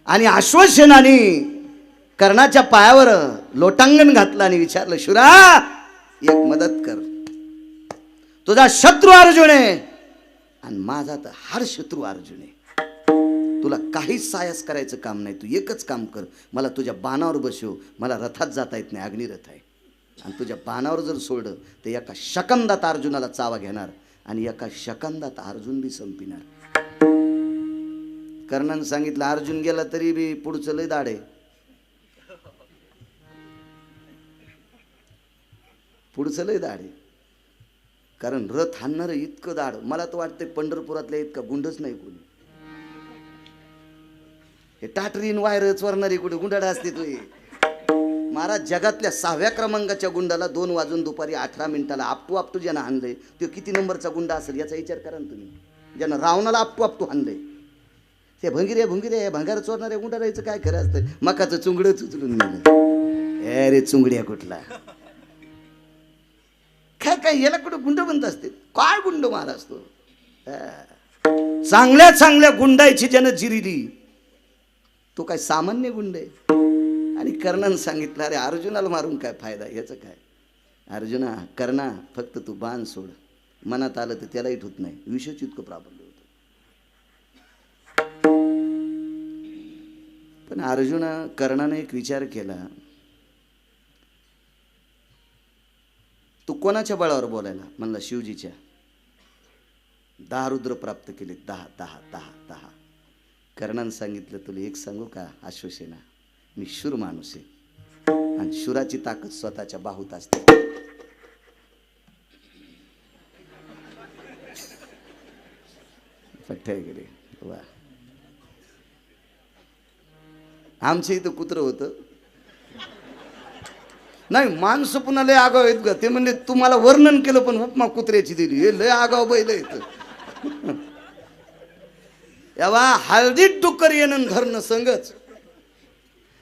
आणि अश्वसेनाने कर्णाच्या पायावर लोटांगण घातलं आणि विचारलं, शुरा एक मदत कर. तुझा शत्रू अर्जुन आहे आणि माझा तर हार शत्रू अर्जुन आहे. तुला काहीच सायास करायचं काम नाही. तू एकच काम कर, मला तुझ्या बाणावर बसव. मला रथात जाता येत नाही, अग्निरथ आहे. आणि तुझ्या बाणावर जर सोडलं तर एका शकंदात अर्जुनाला चावा घेणार आणि एका शकंदात अर्जुन बी संपिणार. कर्णाने सांगितलं, अर्जुन गेला तरी बी पुढचं लय दाढ आहे. पुढचं लय दाढ आहे. कारण रथ हाणणार इतकं दाढ. मला तर वाटतंय पंढरपुरातल्या इतका गुंडच नाही कोणी. हे टाटरीन वायर चोरणारी कुठे गुंडाडा असते तो. महाराज जगातल्या 6व्या क्रमांकाच्या गुंडाला 2 वाजून दुपारी 18 मिनिटाला आपटू ज्यानं हाणलंय ते किती नंबरचा गुंडा असेल याचा विचार करा ना तुम्ही. ज्यानं रावणाला आपटू हाणलंय ते भंगिरे भंगार चोरणाऱ्या गुंडारायचं काय खरं असतं. मकाचं चुंगडं चुचलून नेलं. अरे चुंगड्या कुठला काय याला कुठं गुंड बनत असते. काय गुंड महाराज तो. चांगल्या गुंडायची ज्यानं जिरिली तो काय सामान्य गुंड आहे. आणि कर्णानं सांगितलं, अरे अर्जुनाला मारून काय फायदा, याचं काय. अर्जुना कर्णा फक्त तू बाण सोड. मनात आलं तर त्यालाही ठुत नाही. विषयच इतकं प्राबल्य होतं. पण कर्णाने एक विचार केला, तू कोणाच्या बळावर बोलायला. म्हणला शिवजीच्या. 10 रुद्र प्राप्त केले. 10. कर्णानं सांगितलं, तुला एक सांगू का अश्वसेना, मी शूर माणूस आहे आणि शूराची ताकद स्वतःच्या बाहूत असते. गेले वा. आमच्या इथं कुत्र होतं नाही. माणसं पुन्हा लय आगाव आहेत ग. ते म्हणले तुम्हाला वर्णन केलं पण उपमा कुत्र्याची दिली. हे लय आगाव बैल येत. यावा हळदीत डुक्कर येणं धरणं संगच.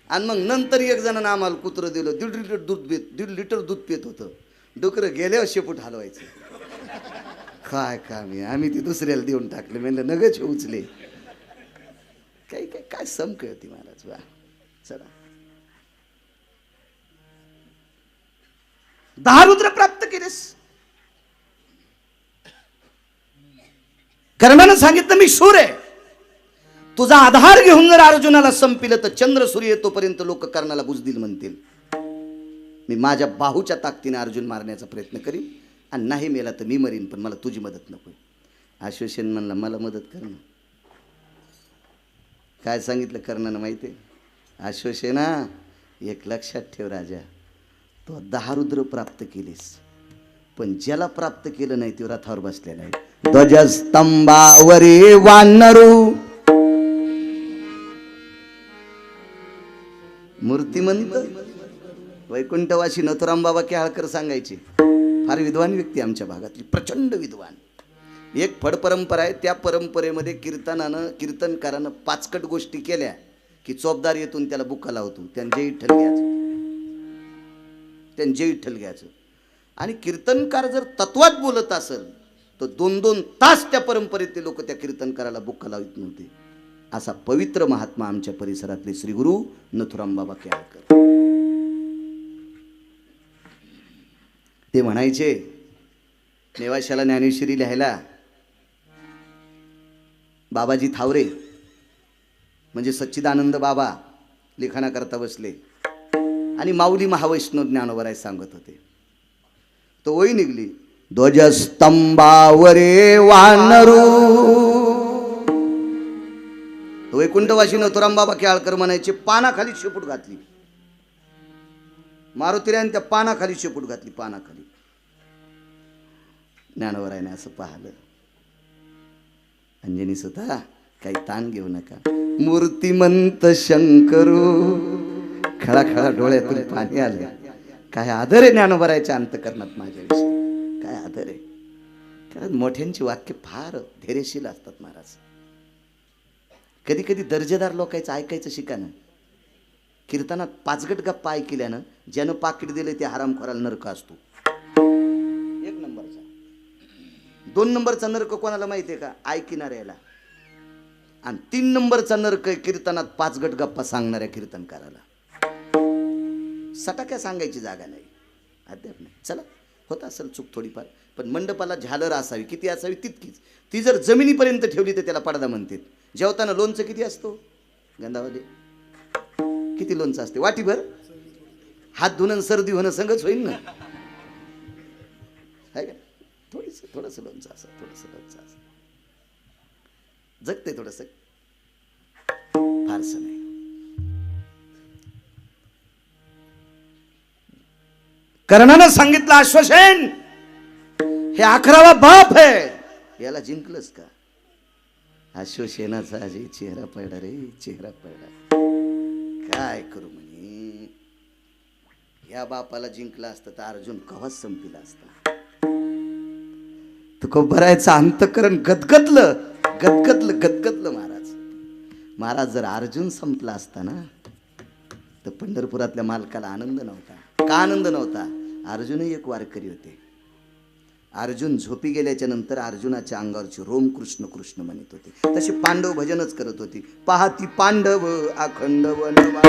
आणि मग नंतर एक जणांना आम्हाला कुत्र दिलं. 1.5 लिटर दूध पित होतं. डुकरं गेल्यावर शेपूट हलवायचं. काय काम आहे. आम्ही ती दुसऱ्याला देऊन टाकले. म्हणलं नगच उचले. काय समक होती महाराज. वा चला. 10 रुद्र प्राप्त केलेस. कर्णानं सांगितलं, मी शूर आहे. तुझा आधार घेऊन जर अर्जुनाला संपिलं तर चंद्र सूर्य येतोपर्यंत लोक कर्णाला बुजदिल म्हणतील. मी माझ्या बाहूच्या ताकदीने अर्जुन मारण्याचा प्रयत्न करीन आणि नाही मेला तर मी मरीन, पण मला तुझी मदत नको. अश्वसेन म्हणला, मला मदत कर ना. काय सांगितलं कर्णानं माहिती आहे. अश्वसेना एक लक्षात ठेव राजा, तो 10 रुद्र प्राप्त केलीस पण ज्याला प्राप्त केलं नाही तो रथावर बसलेला आहे. ध्वजस्तंभावरी वानरू मूर्तिमंत वैकुंठवासी नथुराम बाबा केळकर सांगायचे. फार विद्वान व्यक्ती आमच्या भागातली, प्रचंड विद्वान. एक फड परंपरा आहे. त्या परंपरेमध्ये कीर्तनकारानं 5 गोष्टी केल्या की चोपदार येतून त्याला बुक्का लावतो. त्यांचे विठ्ठल घ्यायचं. आणि कीर्तनकार जर तत्वात बोलत असेल तर 2-2 तास त्या परंपरेतले लोक त्या कीर्तनकाराला बुक्का लावित नव्हते. असा पवित्र महात्मा आमच्या परिसरातले श्री गुरु नथुराम बाबा केळकर. ते म्हणायचे, नेवाशाला ज्ञानेश्वरी लिहायला बाबाजी थावरे म्हणजे सच्चिदानंद बाबा लिखाणाकरता बसले आणि माऊली महावैष्णव ज्ञानोबराय सांगत होते. तो ओळी निघली, ध्वजस्तंभावरे वानरू वैकुंठवासी नथुरामबाबा केळकर म्हणायचे, पानाखाली शेपूट घातली. मारुतीरायाने त्या पानाखाली शेपूट घातली, पानाखाली. ज्ञानोबरायाने असं पाहिलं, अंजनी सुद्धा काही ताण घेऊ नका, मूर्तिमंत शंकरू. खळाखळा डोळ्यातून पाणी आलं. काय आदर आहे ज्ञानोबरायाच्या अंतकरणात माझ्याविषयी, काय आदर आहे. कारण मोठ्यांची वाक्य फार धैर्यशील असतात महाराज. कधी कधी दर्जेदार लोकांचं ऐकायचं शिका ना. कीर्तनात पाचगट गप्पा ऐकल्यानं ज्यानं पाकिट दिले ते हरामखोराला नरक असतो. 1 नंबरचा. 2 नंबरचा नरक कोणाला माहिती आहे का? ऐकणाऱ्याला. आणि 3 नंबरचा नरक आहे कीर्तनात पाचगट गप्पा सांगणाऱ्या कीर्तनकाराला. सटाक्या सांगायची जागा नाही, अद्याप नाही. चला, होत असेल चूक थोडीफार, पण मंडपाला झालर असावी. किती असावी? तितकीच. ती जर जमिनीपर्यंत ठेवली तर त्याला पडदा म्हणतात. जेवताना लोणचं किती असतो गंधावाले? किती लोणचं असते? वाटीभर. हात धुणं सर्दी होणं संगच होईल ना, आहे का? थोडंसं लोणचं असं, थोडंसं लोणचं असं जगते, थोडंसं, फारसं नाही. कर्णानं सांगितलं, अश्वसेन हे 11वा बाप आहे, याला जिंकलंस का? अश्वसेनाचा अजय चेहरा पडला रे, चेहरा पडला. काय करू म्हणे, या बापाला जिंकला असतं तर अर्जुन कवाच संपला असता. तुकोबरायचं अंतकरण गदगदलं, गदगदलं, गदगदलं. महाराज जर अर्जुन संपला असता ना तर पंढरपुरातल्या मालकाला आनंद नव्हता. का आनंद नव्हता? अर्जुनही एक वारकरी होते. अर्जुन झोपी गेल्याच्या नंतर अर्जुनाच्या अंगावरची रोम कृष्ण कृष्ण म्हणत होते. तशी पांडव भजनच करत होती. पाहती पांडव अखंड वनवा,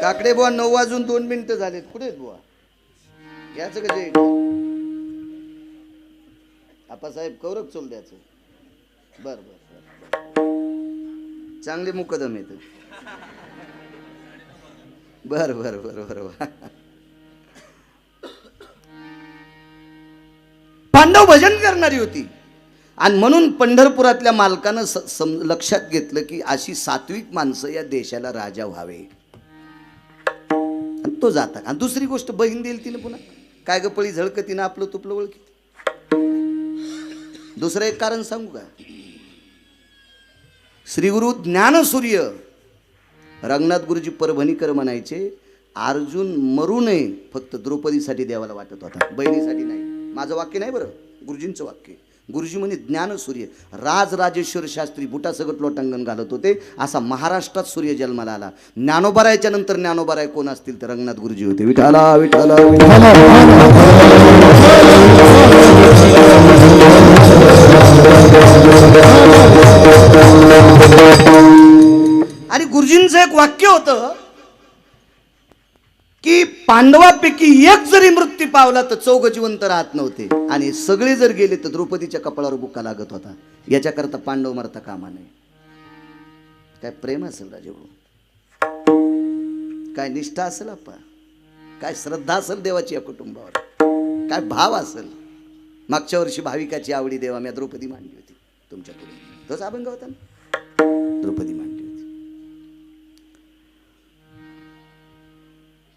काकडे बुवा 9 वाजून 2 मिनिटं झालेत. कुठे आहेत बुवा? याचं का जे आपासाहेब कौरक चोल द्यायचं. बर बर, चांगले मुकदम येत. बर बर बर बर. पांडव भजन करणारी होती आणि म्हणून पंढरपुरातल्या मालकानं लक्षात घेतलं की अशी सात्विक माणसं या देशाला राजा व्हावे. आणि तो जाता. आणि दुसरी गोष्ट, बहीण देईल तिने पुन्हा काय ग पळी झळकतीनं आपलं तुपलं ओळखी. दुसरं एक कारण सांगू का? श्री गुरु ज्ञानसूर्य रंगनाथ गुरुजी परभणीकर म्हणायचे, अर्जुन मरू नये फक्त द्रौपदीसाठी देवाला वाटत होता, बहिणीसाठी नाही. माझं वाक्य नाही बरं, गुरुजींचं वाक्य. गुरुजी म्हणे ज्ञानसूर्य राजराजेश्वर शास्त्री बुटासगट लोटांगण घालत होते, असा महाराष्ट्रात सूर्य जन्माला आला. ज्ञानोबारायच्या नंतर ज्ञानोबाराय कोण असतील तर रंगनाथ गुरुजी होते. विठाला विठाला आणि गुरुजींचं एक वाक्य होतं की पांडवापैकी एक जरी मृत्यू पावला तर 4 जिवंत राहत नव्हते, आणि सगळे जर गेले तर द्रौपदीच्या कपाळावर बुक्का लागत होता. याच्याकरता पांडव मरता कामा नये. काय प्रेम असेल राजेभाऊ, काय निष्ठा असेल आपा, काय श्रद्धा असेल देवाची या कुटुंबावर, काय भाव असेल. मागच्या वर्षी भाविकाची आवडी देवा मी द्रौपदी मांडली होती तुमच्या पुढे, तोच अभंग होता ना, द्रौपदी मांडली होती.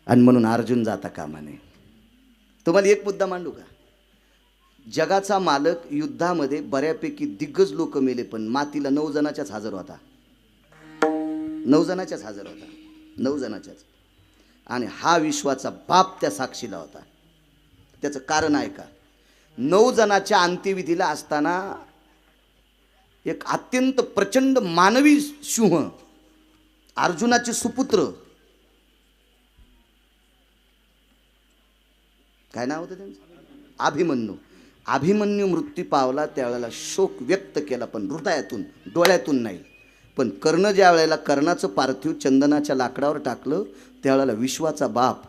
आणि म्हणून अर्जुन जाता कामा नये. तुम्हाला एक मुद्दा मांडू का? जगाचा मालक युद्धामध्ये बऱ्यापैकी दिग्गज लोक मेले, पण मातीला 9 जणाच्याच हजर होता. 9 जणाच्याच हजर होता, 9 जणाच्याच. आणि हा विश्वाचा बाप त्या साक्षीला होता. त्याचं कारण आहे का? 9 जणाच्या अंत्यविधीला असताना एक अत्यंत प्रचंड मानवी सिंह, अर्जुनाचे सुपुत्र, काय नाव होतं त्यांचं, अभिमन्यू. अभिमन्यू मृत्यू पावला त्यावेळेला शोक व्यक्त केला, पण हृदयातून, डोळ्यातून नाही. पण कर्ण ज्या वेळेला कर्णाचं पार्थिव चंदनाच्या लाकडावर टाकलं त्यावेळेला विश्वाचा बाप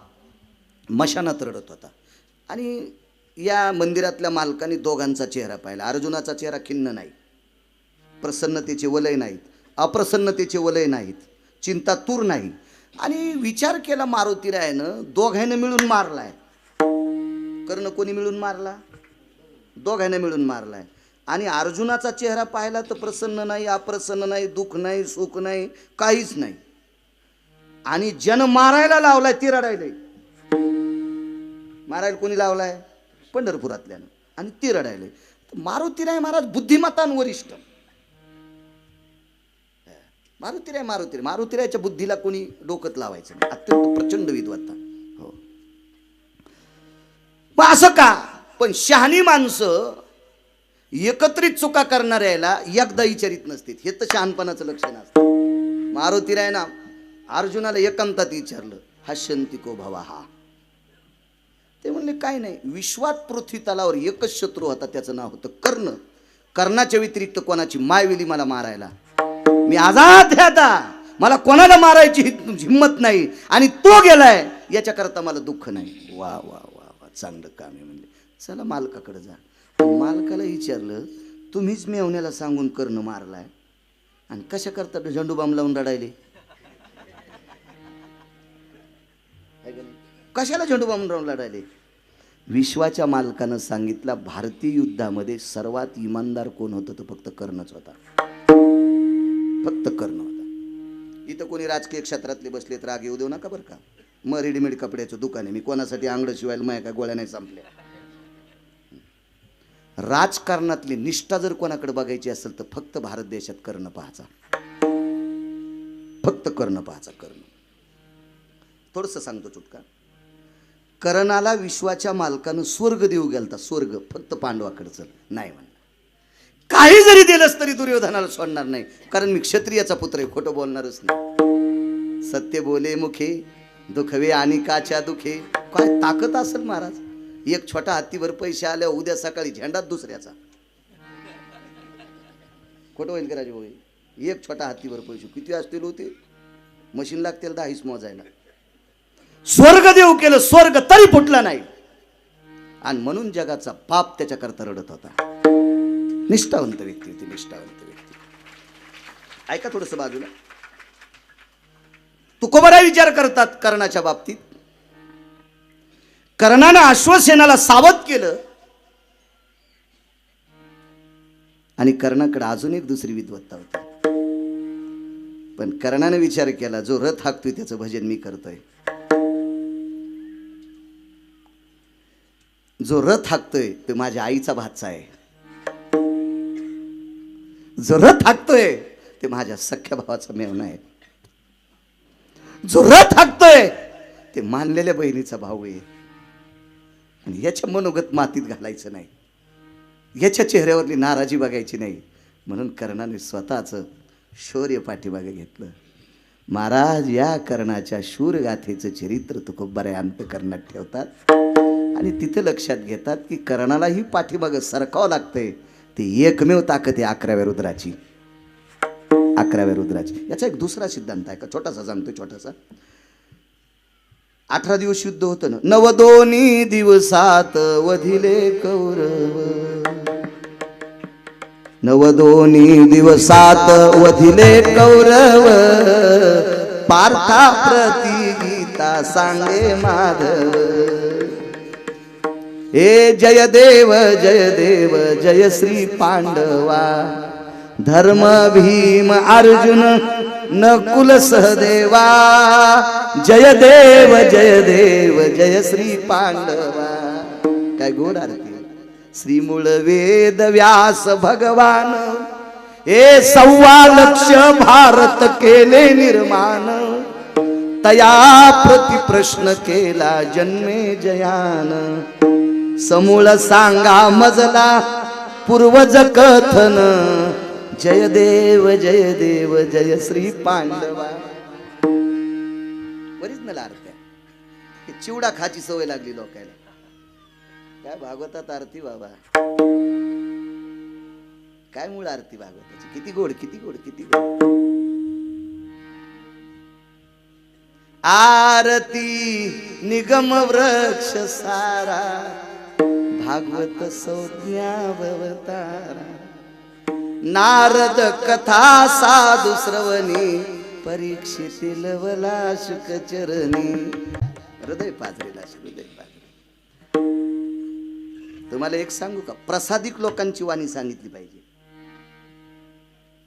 मशानात रडत होता. आणि या मंदिरातल्या मालकाने दोघांचा चेहरा पाहिला. अर्जुनाचा चेहरा खिन्न नाही, प्रसन्नतेचे वलय नाहीत, अप्रसन्नतेचे वलय नाहीत, चिंतातूर नाही. आणि विचार केला मारुतीरायानं, दोघांना मिळून मारलाय. कर्ण कोणी मिळून मारला? दोघांना मिळून मारलाय. आणि अर्जुनाचा चेहरा पाहिला तर प्रसन्न नाही, अप्रसन्न नाही, दुःख नाही, सुख नाही, काहीच नाही. आणि जन मारायला लावलाय ती रडायलंय. मारायला कोणी लावलाय? पंढरपुरातल्यानं, आणि ती रडायलंय. मारुतीराय महाराज बुद्धिमत्तान वरिष्ठ. मारुतीरायच्या बुद्धीला कोणी डोकत लावायचं नाही. अत्यंत प्रचंड विद्वत्ता. हो, मग असं का? पण शहाणी माणसं एकत्रित चुका करणाऱ्याला एकदा विचारित नसतील. हे तर शहाणपणाचं लक्षण असतं. मारुतीरायना अर्जुनाला एकांतात विचारलं, हशंती को भवा हा. ते म्हणले काय नाही. विश्वात पृथ्वी तलावर एकच शत्रू होता, त्याचं नाव होतं कर्ण. कर्णाच्या व्यतिरिक्त कोणाची मायविली मला मारायला. मी आजाद आहे आता, मला कोणाला मारायची हिम्मत नाही, आणि तो गेलाय याच्याकरता मला दुःख नाही. वा वा वा वा, चांगलं काम आहे. म्हणले चला मालकाकडे जा. मालकाला विचारलं, तुम्हीच मेवण्याला सांगून कर्ण मारलाय, आणि कशा करता झेंडू बाम लावून रडायले? कशाला झेंडू बाम लावून रडायले? विश्वाच्या मालकानं सांगितलं, भारतीय युद्धामध्ये सर्वात इमानदार कोण होतं तर फक्त कर्णच होता. फक्त कर्ण होता. इथं कोणी राजकीय क्षेत्रातले बसले तर राग येऊ देऊ नका बरं का. मग रेडीमेड कपड्याचं दुकान आहे, मी कोणासाठी आंगडं शिवायला माया काय गोळ्या नाही संपल्या. राजकारणातली निष्ठा जर कोणाकडे बघायची असेल तर फक्त भारत देशात कर्ण पाहायचा. फक्त कर्ण पाहायचा. कर्ण थोडंसं सांगतो चुटका. कर्णाला विश्वाच्या मालकानं स्वर्ग देऊ गेलता. स्वर्ग फक्त पांडवाकडे चल नाही म्हणलं. काही जरी दिलंस तरी दुर्योधनाला सोडणार नाही, कारण मी क्षत्रियाचा पुत्र आहे, खोटं बोलणारच नाही. सत्य बोले मुखे दुखवे आणि काच्या दुखे. काय ताकद असेल महाराज. एक छोटा हत्तीवर पैसे आले, उद्या सकाळी झेंडात दुसऱ्याचा. खोटं होईल का राजभाऊ? एक छोटा हत्तीवर पैसे किती असतील होते? मशीन लागतील 10 मोजायला. स्वर्ग देऊ केलं, स्वर्ग तरी फुटला नाही, आणि म्हणून जगाचा पाप त्याच्याकरता रडत होता. निष्ठावंत व्यक्ती होती, निष्ठावंत व्यक्ती. ऐका थोडंसं बाजूला. तुकोबराय विचार करतात कर्णाच्या बाबतीत. कर्णानं अश्वसेनाला सावध केलं, आणि कर्णाकडे अजून एक दुसरी विद्वत्ता होती. पण कर्णाने विचार केला, जो रथ हाकतोय त्याचं भजन मी करतोय. जो रथ हाकतोय तो माझ्या आईचा भाचा आहे. जो रथ हाकतोय ते माझ्या सख्या भावाचा मेवणा आहे. जो रथ हाकतोय ते मानलेल्या बहिणीचा भाऊ आहे. आणि याच्या मनोगत मातीत घालायचं नाही, याच्या चेहऱ्यावरली नाराजी बघायची नाही. म्हणून कर्णाने स्वतःचं शौर्य पाठीमागे घेतलं. महाराज या कर्णाच्या शूरगाथेचं चरित्र तुकोबराय अंतःकरणात ठेवतात, आणि तिथं लक्षात घेतात की कर्णालाही पाठीमागं सरकावं लागतंय. ती एकमेव ताकद आहे 11व्या रुद्राची. 11व्या रुद्राची. याचा एक दुसरा सिद्धांत आहे का, छोटासा सांगतोय, छोटासा. 18 दिवस युद्ध होतं ना. 9 दिवसात वधिले कौरव. 9 दिवसात वधिले कौरव. पार्था प्रति गीता सांगे माधव. हे जय देव जय श्री पांडवा. धर्म भीम अर्जुन नकुल सहदेवा. जय देव जय श्री पांडवा. काय गोड आरती. श्री मूळ वेद व्यास भगवान. हे 1.25 लक्ष भारत केले निर्माण. तया प्रति प्रश्न केला जन्मे जयान. समूळ सांगा मजला पूर्वज कथन. जय देव जय श्री पांडवा. ओरिजिनल अर्थ आहे. चिवडा खाची सवय लागली लोकांना. काय भागवतात आरती बाबा, काय मूळ आरती भागवताची. किती गोड किती गोड किती गोड. आरती निगम वृक्ष सारा भागवत संज्ञावतारा. नारद कथा साधू श्रवणी परीक्षितील वला शुक चरणी. हृदय पाजरेला हृदय पाजरे. तुम्हाला एक सांगू का, प्रसादिक लोकांची वाणी सांगितली पाहिजे.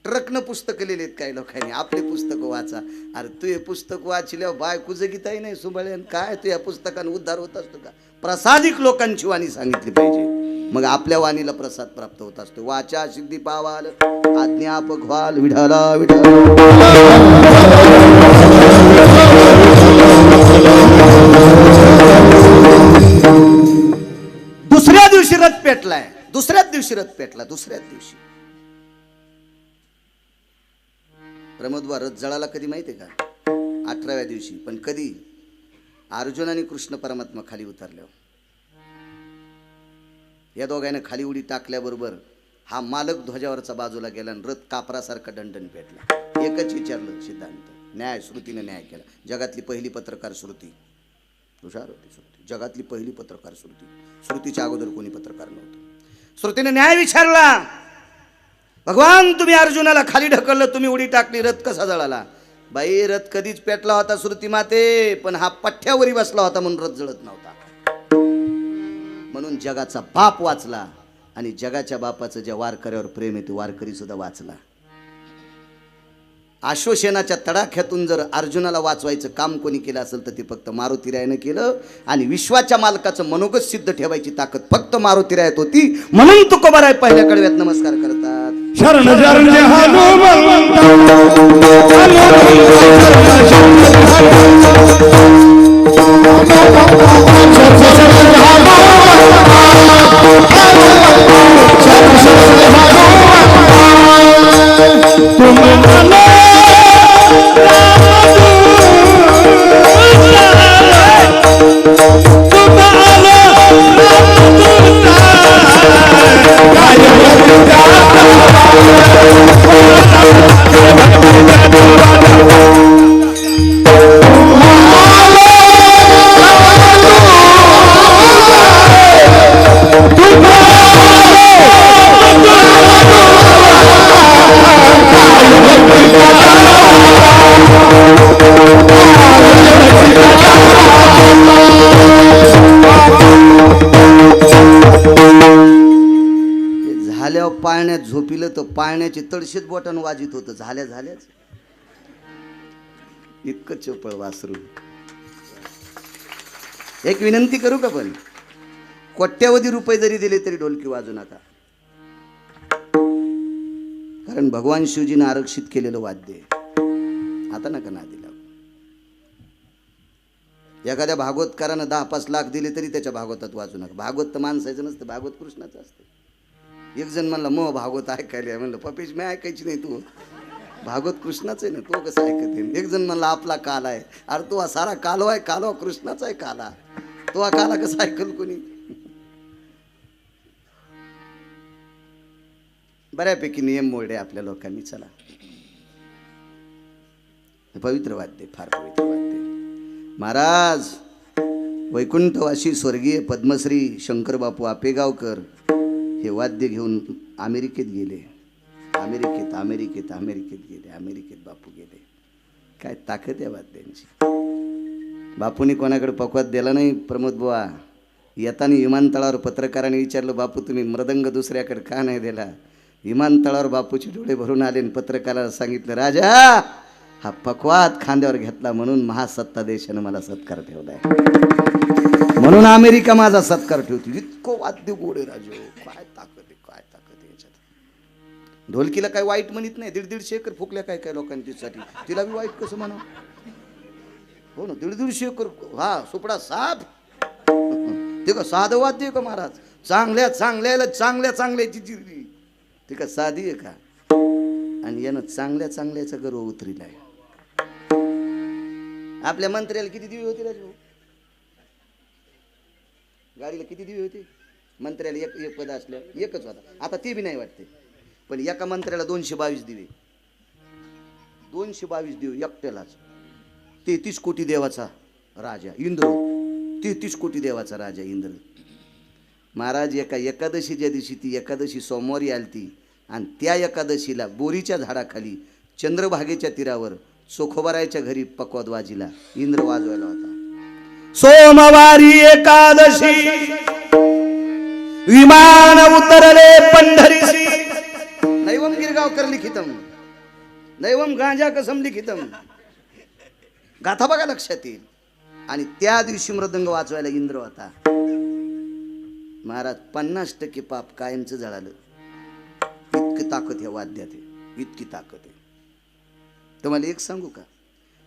ट्रकनं पुस्तकं लिहिलेत काही लोकांनी, आपले पुस्तक वाचा. अरे तू हे पुस्तक वाचल्यावर बायको जगीताही नाही सुबळे, काय तू या पुस्तकाने उद्धार होत असतो का. प्रसादिक लोकांची वाणी सांगितली पाहिजे, मग आपल्या वाणीला प्रसाद प्राप्त होत असतो. वाचा सिद्धी पावाल आज्ञापक व्हाल विठाला विठाला. दुसऱ्या दिवशी रथ पेटलाय. दुसऱ्याच दिवशी रथ पेटला. दुसऱ्याच दिवशी प्रमोदवा रथ जळाला कधी माहितीये का, 18व्या दिवशी. पण कधी, अर्जुन आणि कृष्ण परमात्मा खाली उतरल्यावर. या दोघांना खाली उडी टाकल्याबरोबर हा मालक ध्वजावरचा बाजूला गेला आणि रथ कापरासारखा दंडन पेटला. एकच विचारलं सिद्धांत, न्याय श्रुतीने न्याय केला. जगातली पहिली पत्रकार श्रुती, हुशार होती श्रुती, जगातली पहिली पत्रकार श्रुती. श्रुतीच्या अगोदर कोणी पत्रकार नव्हतं. श्रुतीने न्याय विचारला, भगवान तुम्ही अर्जुनाला खाली ढकललं, तुम्ही उडी टाकली, रथ कसा जळाला. बाई रथ कधीच पेटला होता श्रुती माते, पण हा पठ्ठ्यावरी बसला होता म्हणून रथ जळत नव्हता. म्हणून जगाचा बाप वाचला, आणि जगाच्या बापाचं ज्या वारकऱ्यावर प्रेम आहे तो वारकरी सुद्धा वाचला. आश्वसेनाच्या तडाख्यातून जर अर्जुनाला वाचवायचं काम कोणी केलं असेल तर ते फक्त मारुतीरायानं केलं. आणि विश्वाच्या मालकाचं मनोगत सिद्ध ठेवायची ताकद फक्त मारुतीरायात होती. म्हणून तुकोबाराय पहिल्या कडव्यात नमस्कार करतात. शरण शरण पाळण्यात झोपिलं तर पाळण्याचे तळशीत बोटानं वाजित होतं. झाल्याच इतकं चपळ वासरू. एक विनंती करू का, पण कोट्यावधी रुपये जरी दिले तरी ढोलकी वाजू नका, कारण भगवान शिवजीने आरक्षित केलेलं वाद्य. आता नका ना दिला. एखाद्या भागवतकारानं 10-5 लाख दिले तरी त्याच्या भागवतात वाजू नका. भागवत तर माणसाचं नसतं, भागवत कृष्णाचं असतं. एक जण म्हणला मग भागवत ऐकायला, म्हणलं पपेश मी ऐकायची नाही, तू भागवत कृष्णाचं आहे ना, तो कसं ऐकते. एक जण म्हणला आपला काल आहे. अरे तो सारा कालवा आहे, कालवा कृष्णाचा आहे. काला तो हा काला कसा ऐकल कोणी. बऱ्यापैकी नियम मोडले आपल्या लोकांनी. चला, पवित्र वाद्य, फार पवित्र वाद्य. महाराज वैकुंठवासी स्वर्गीय पद्मश्री शंकर बापू आपेगावकर हे वाद्य घेऊन अमेरिकेत गेले. अमेरिकेत बापू गेले. काय ताकद आहे वाद्यांची. बापूंनी कोणाकडे पकवात दिला नाही. प्रमोद बुवा येताना विमानतळावर पत्रकारांनी विचारलं, बापू तुम्ही मृदंग दुसऱ्याकडे का नाही दिला. विमानतळावर बापूचे डोळे भरून आले आणि पत्रकाराला सांगितलं, राजा हा पकवात खांद्यावर घेतला म्हणून महासत्ता देशानं मला सत्कार ठेवलाय, म्हणून अमेरिका माझा सत्कार ठेवते. इतकं वाद्य गोड आहे राजू. काय ताकद आहे, काय ताकद आहे याच्यात. ढोलकीला काय वाईट म्हणत नाही. 150 एकर फुकल्या काय काय लोकांच्यासाठी, तिला बी वाईट कसं म्हणा. हो ना, 150 एकर. हा सुपडा साप ते का साधं वाद्य आहे का महाराज. चांगल्याची चिरली ते का साधी आहे का. आणि यानं चांगल्या चांगल्याचा गर्व उतरिलाय. आपल्या मंत्र्याला किती दिवे होते राजू? गाडीला किती दिवे होते? मंत्र्याला एक पद असल्या एकच होता, आता ते बी नाही वाटते. पण एका मंत्र्याला 222 दिवे, 222 दिवे एकट्यालाच. 33 कोटी देवाचा राजा इंद्र, 33 कोटी देवाचा राजा इंद्र. महाराज एका एकादशीच्या दिवशी, ती एकादशी सोमवारी आलती, आणि त्या एकादशीला बोरीच्या झाडाखाली चंद्रभागेच्या तीरावर चोखोबारायच्या घरी पकवाद वाजीला इंद्र वाजवायला होता. सोमवारी एकादशी विमान उतरले पंढरीसी. नैवम गिरगावकर लिखितम, नैवम गांजा कसम लिखितम. गाथा बघा लक्षात येईल. आणि त्या दिवशी मृदंग वाजवायला इंद्र होता. महाराज 50% पाप कायमचं जळालं. इतकी ताकद या वाद्यात आहे, इतकी ताकद आहे. तुम्हाला एक सांगू का,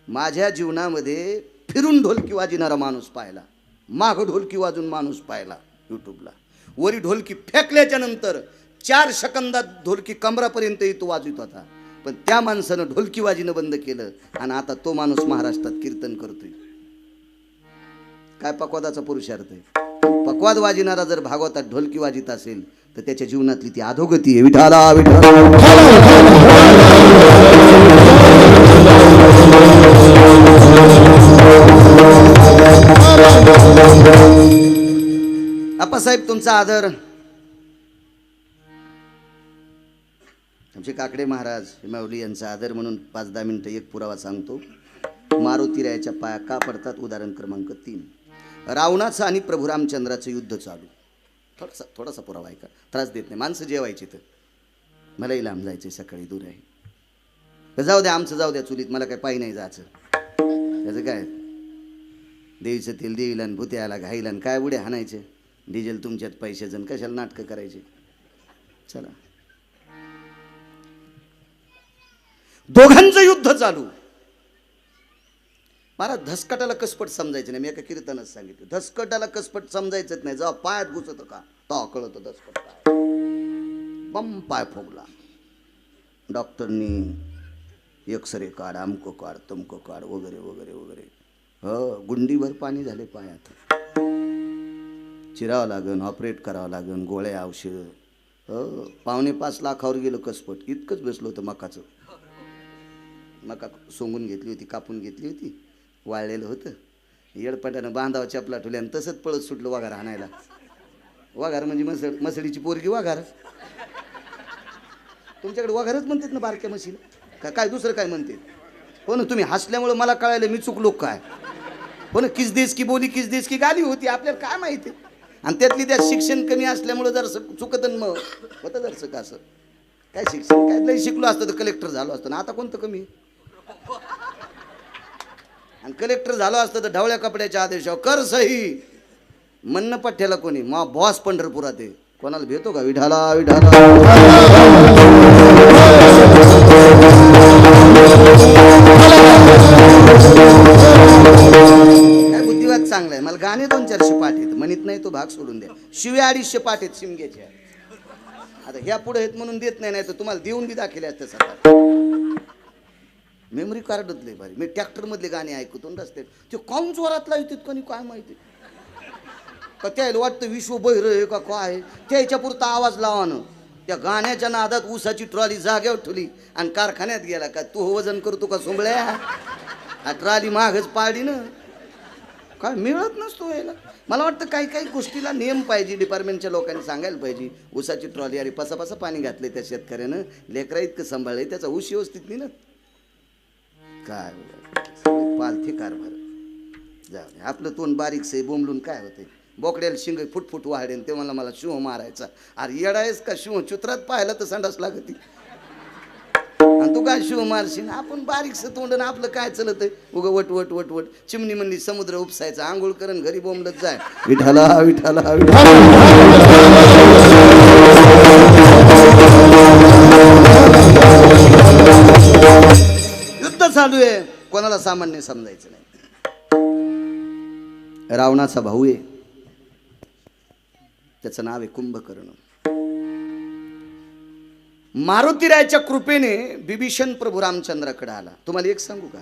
माझ्या जीवनामध्ये फिरून ढोलकी वाजविणारा माणूस पाहिला, माग ढोलकी वाजून माणूस पाहिला युट्यूबला. वरी ढोलकी फेकल्याच्या नंतर 4 सेकंदात ढोलकी कमरापर्यंत तो वाजवित होता. पण त्या माणसानं ढोलकी वाजणं बंद केलं, आणि आता तो माणूस महाराष्ट्रात कीर्तन करतोय. काय पकवादाचा पुरुषार्थ आहे. पकवाद वाजविणारा जर भागवतात ढोलकी वाजित असेल तर त्याच्या जीवनातली ती अधोगती आहे. विठाला विठाला. आप्पासाहेब तुमचा आदर. आमचे काकडे महाराज माऊली यांचा आदर म्हणून 5-10 मिनिटं एक पुरावा सांगतो. मारुतीरायाच्या पाया का पडतात? उदाहरण क्रमांक 3. रावणाचं आणि प्रभू रामचंद्राचं युद्ध चालू. थोडासा पुरावा आहे का, त्रास देत नाही. माणसं जेवायची तर मलाही लांब जायचं, सकाळी दूर आहे. जाऊ द्या, आमचं जाऊ द्या चुलीत, मला काय पायी नाही जायचं. त्याचं काय, देवीचं तेल देवीला आणि भुत्याला घाईला आणि काय उड्या हाणायचे. डिझेल तुमच्यात पैसे जण, कशाला नाटकं करायचे. चला, दोघांचं युद्ध चालू. महाराज धसकटाला कसपट समजायचं नाही. मी एका कीर्तनात सांगितलं, धसकटाला कसपट समजायचंच नाही. जेव्हा पायात घुसत का तो कळतं धसकट काय. बम पाय फोगला. डॉक्टरनी एक्सरे काढ, अमको काढ, तमको काढ, वगैरे वगैरे वगैरे. गुंडीभर पाणी झाले पायात. चिरावं लागन, ऑपरेट करावं लागन, गोळ्या औषध. 5.25 लाखावर गेलं कसपट. इतकंच बसलं होतं मकाचं. मका सोंगून घेतली होती, कापून घेतली होती, वाळलेलं होतं. येडपटानं बांधावं चपला ठेवल्या आणि तसंच पळत सुटलं वाघार हाणायला. वाघार म्हणजे मसळीची पोरगी वाघार. तुमच्याकडे वाघारच म्हणतात ना बारक्या म्हशीला, काय दुसरं काय म्हणते? हो ना, तुम्ही हसल्यामुळे मला कळायलं मी चुकलो काय. हो ना, किस देश की बोली किस देश की गाली होती, आपल्याला काय माहिती. आणि त्यातली त्यात शिक्षण कमी असल्यामुळे जर चुकत मग होतं जरसं का असं. काय शिक्षण काय लई शिकलो असतं तर कलेक्टर झालो असतो ना. आता कोणतं कमी. आणि कलेक्टर झालो असतं तर ढवळ्या कपड्याच्या आदेशावर कर सही म्हणणं पठ्ठ्याला कोणी. मग बॉस पंढरपुरात आहे, कोणाला भेटतो का? विठाला विठाला. काय बुद्धिवाद चांगला आहे. मला गाणे 200-400 पाठ आहेत, म्हणत नाही तो भाग सोडून द्या. शिव्या 250 पाठ आहेत शिमग्याच्या. आता ह्या पुढे आहेत म्हणून देत नाही, नाही तर तुम्हाला देऊन बी दाखले असते सकाळ. मेमरी कार्डतले भारी. मी ट्रॅक्टरमधले गाणे ऐकतो रस्ते. ते काऊन जोरातला येतात कोणी काय माहिती. का त्याला वाटतं विश्व बहिर आहे का काय. त्याच्या पुरता आवाज लावानं. त्या गाण्याच्या नादात ऊसाची ट्रॉली जाग्यावर ठेवली आणि कारखान्यात गेला का तू वजन करतो का सोंबळ्या. ट्रॉली मागच पाडली ना. काय मिळत नसतो यायला. मला वाटतं काही काही गोष्टीला नियम पाहिजे. डिपार्टमेंटच्या लोकांनी सांगायला पाहिजे. ऊसाची ट्रॉली अरे पसा पाणी घातले त्या शेतकऱ्यानं, लेकरा इतकं सांभाळले, त्याचा ऊस व्यवस्थित नाही ना. काय पालथी कारभार. जाऊ आपलं तोंड बारीकसे बोंबलून काय होते. बोकड्याला शिंग फुटफुट वाढेन ते मला शिव मारायचा. अरे येडायस का शिव चित्रात पाहिलं तर संडास लागती. आणि तू काय शिव मारशील. आपण बारीकसं तोंड ना आपलं काय चलत आहे. उगं वट वट वट वट चिमणी म्हणली समुद्र उपसायचा. आंघोळ करण घरी बोंबलत जाय. विठाला विठाला विठाला. युद्ध चालू आहे, कोणाला सामान्य समजायचं नाही. रावणाचा भाऊ आहे, त्याचं नाव आहे कुंभकर्ण. मारुतीरायाच्या कृपेने बिभीषण प्रभू रामचंद्राकडे आला. तुम्हाला एक सांगू का,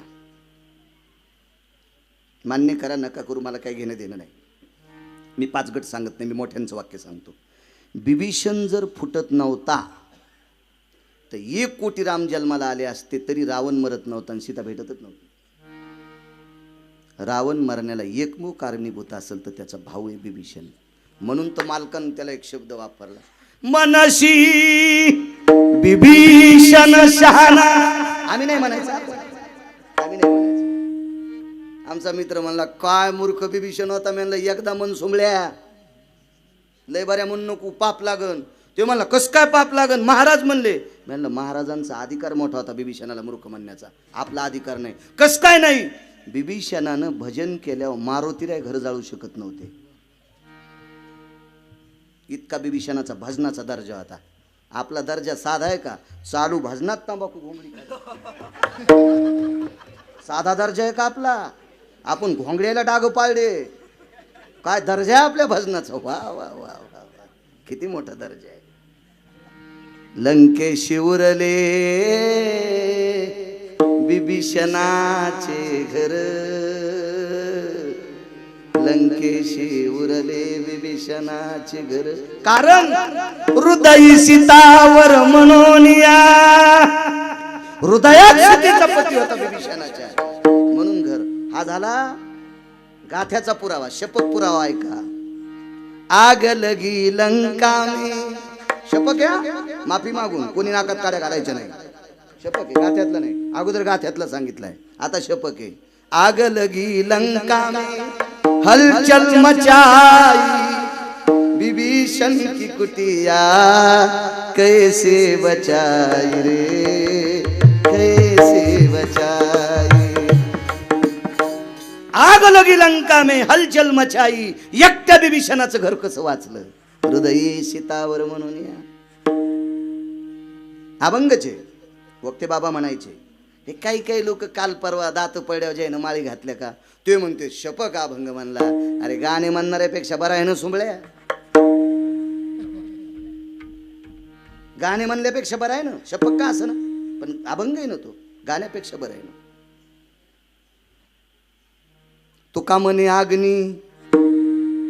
मान्य करा नका करू, मला काही घेणं देणं नाही. मी 5 गट सांगत नाही, मी मोठ्यांचं वाक्य सांगतो. बिभीषण जर फुटत नव्हता तर 1 कोटी राम जन्माला आले असते तरी रावण मरत नव्हता आणि सीता भेटतच नव्हती. रावण मरण्याला एकमेव कारणीभूत असेल तर त्याचा भाऊ आहे बिभीषण. म्हणून तर मालकानं त्याला एक शब्द वापरला, मनशी बिभीषण शहाणा. आम्ही नाही म्हणायचं, आम्ही नाही म्हणायचं. आमचा मित्र म्हणला, काय मूर्ख बिभीषण होता. मी म्हणलं, एकदा मन सुमल्या, लय बऱ्या म्हणून नको, पाप लागन. ते म्हणला, कस काय पाप लागन? महाराज म्हणले. म्हणलं, महाराजांचा अधिकार मोठा होता बिभीषणाला मूर्ख म्हणण्याचा, आपला अधिकार नाही. कस काय नाही? बिभीषणानं भजन केल्यावर मारुतीराय घर जाळू शकत नव्हते, इतका बिभीषणाचा भजनाचा दर्जा होता. आपला दर्जा साधा आहे का? चालू भजनात तंबाखू घोंगडी, साधा दर्जा आहे का आपला? आपण घोंगड्याला डाग पाळले, काय दर्जा आहे आपल्या भजनाचा. वा वा वा वा वा, किती मोठा दर्जा आहे. लंकेशी उरले बिभीषणाचे घर, लंकेशी उरले बिभीषणाचे घर, कारण हृदयी सीतावर मनोनिया. हृदयात सीतेचा पती होता बिभीषणाच्या, म्हणून घर. हा झाला गाथ्याचा पुरावा, शपथ पुरावा ऐका. आग लगी लंका में, शपथ घ्या माफी मागून, कोणी नाकात काड्या घालायच्या नाही. शपथ आहे, गाथ्यातलं नाही, अगोदर गाथ्यातलं सांगितलंय, आता शपथ आहे. आग लगी लंका में हलचल मचाई, बिभीषण की कुटिया कैसे बचाई रे, कैसे बचाई. आग लगी लंका में हलचल मचाई, एकट्या बिभीषणाचं घर कसं वाचलं? हृदयी सीतावर म्हणून या. अभंगचे वक्ते बाबा म्हणायचे, हे काही काही लोक काल परवा दात पड्यावर जाईन माळी घातल्या का, ते म्हणते शपक अभंग म्हणला. अरे गाणे म्हणणाऱ्यापेक्षा बरा आहे ना सुंबळ्या, गाणे म्हणल्यापेक्षा बरा आहे ना. शपक का असं ना, पण अभंग आहे ना, तो गाण्यापेक्षा बरा आहे ना. तुका म्हणे अग्नी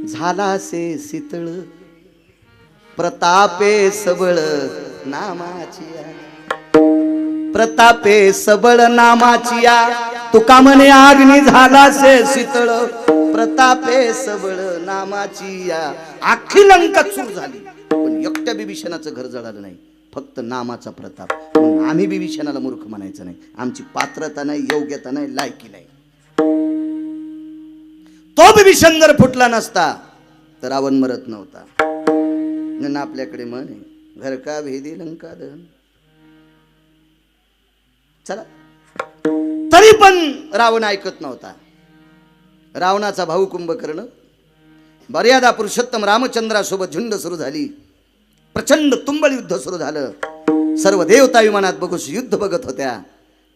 झाला से शीतळ, प्रतापे सबळ नामाची, प्रतापे सबळ नामाचिया. तुका म्हणे अग्नी झाला से शीतळ, प्रतापे सबळ नामाचिया. अख्खी लंका चूर झाली पण एकट्या बिभीषणाचं घर जळालं नाही, फक्त नामाचा प्रताप. म्हणून आम्ही बिभीषणाला मूर्ख म्हणायचं नाही, आमची पात्रता नाही, योग्यता नाही, लायकी नाही. तो बिभीषण जर फुटला नसता तर रावण मरत नव्हता. न आपल्याकडे म्हणे, घर का भेदी लंका दहन. चला, तरी पण रावण ऐकत नव्हता. रावणाचा भाऊ कुंभकर्ण, मर्यादा पुरुषोत्तम रामचंद्रासोबत झुंड सुरू झाली. प्रचंड तुंबळ युद्ध सुरू झालं. सर्व देवता विमानात बघून युद्ध बघत होत्या.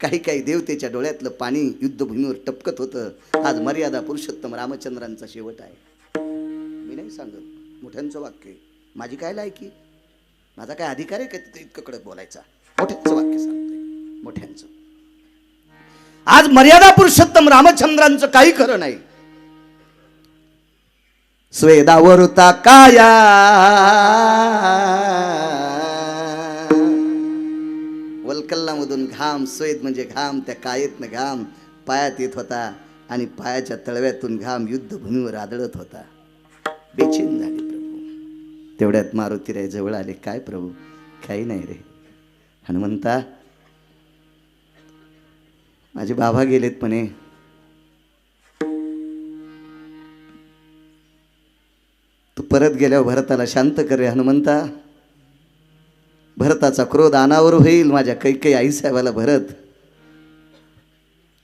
काही काही देवतेच्या डोळ्यातलं पाणी युद्धभूमीवर टपकत होतं. आज मर्यादा पुरुषोत्तम रामचंद्रांचा शेवट आहे. मी नाही सांगत, मोठ्यांचं वाक्य, माझी काय लायकी, माझा काय अधिकार आहे का तिथे इतकं कडक बोलायचा. मोठ्यांचं वाक्य सांगतोय, मोठ्यांचं. आज मर्यादा पुरुषोत्तम रामचंद्रांचं काही खरं नाही. स्वेदावरुता काया वल्कल्लामधून घाम, स्वेद म्हणजे घाम, त्या कायेतनं घाम पायात येत होता आणि पायाच्या तळव्यातून घाम युद्धभूमीवर आदळत होता. बेचैन झाले प्रभू. तेवढ्यात मारुतीराय जवळ आले. काय प्रभू? काही नाही रे हनुमंता, माझे बाबा गेलेत म्हणे. तू परत गेल्यावर भरताला शांत कर रे हनुमंता. भरताचा क्रोध अनावर होईल. माझ्या कैकेयी आईसाहेबाला भरत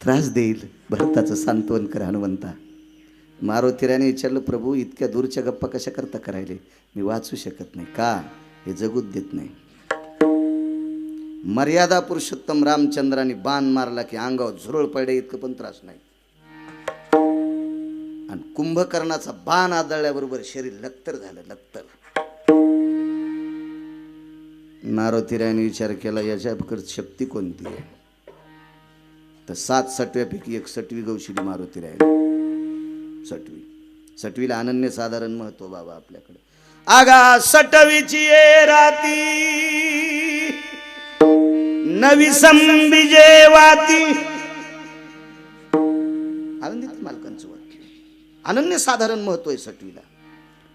त्रास देईल. भरताचं सांत्वन कर हनुमंता. मारुतीरायाने विचारलं, प्रभू इतक्या दूरच्या गप्पा कशा करता करायले? मी वाचू शकत नाही. का? हे जगूच देत नाही. मर्यादा पुरुषोत्तम रामचंद्राने बाण मारला की अंगावर झुरळ पडे इतकं पण त्रास नाही. आणि कुंभकर्णाचा बाण आदळल्याबरोबर शरीर लक्तर झालं, लक्तर. मारुतीरायाने विचार केला याच्याकडे शक्ती कोणती आहे, तर 7 सटव्यापैकी एक सटवी गौशिली मारुतीराय. सटवीला अनन्य साधारण महत्व बाबा आपल्याकडे. आगा सटवीची ये राती नवी संबिजे वाती. आनंदित मालकांचं वाक्य. अनन्य साधारण महत्व आहे सटवीला.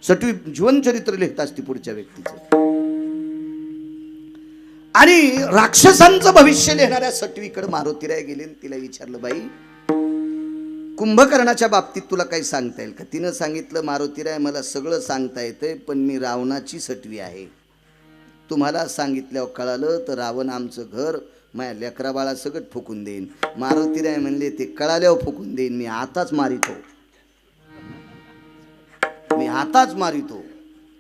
सटवी जीवनचरित्र लिहित असते पुढच्या व्यक्तीचं. आणि राक्षसांचं भविष्य लिहिणाऱ्या सटवीकडे मारुतीराय गेले. तिला विचारलं, बाई कुंभकर्णाच्या बाबतीत तुला काही सांगता येईल का? तिनं सांगितलं, मारुतीराय मला सगळं सांगता येतंय, पण मी रावणाची सटवी आहे. तुम्हाला सांगितल्यावर कळालं तर रावण आमचं घर माझ्या लेकरा बाळा सगळं फुकून देईन. मारुतीराय म्हणले, ते कळाल्यावर फुकून देईन, मी आताच मारितो, मी आताच मारितो.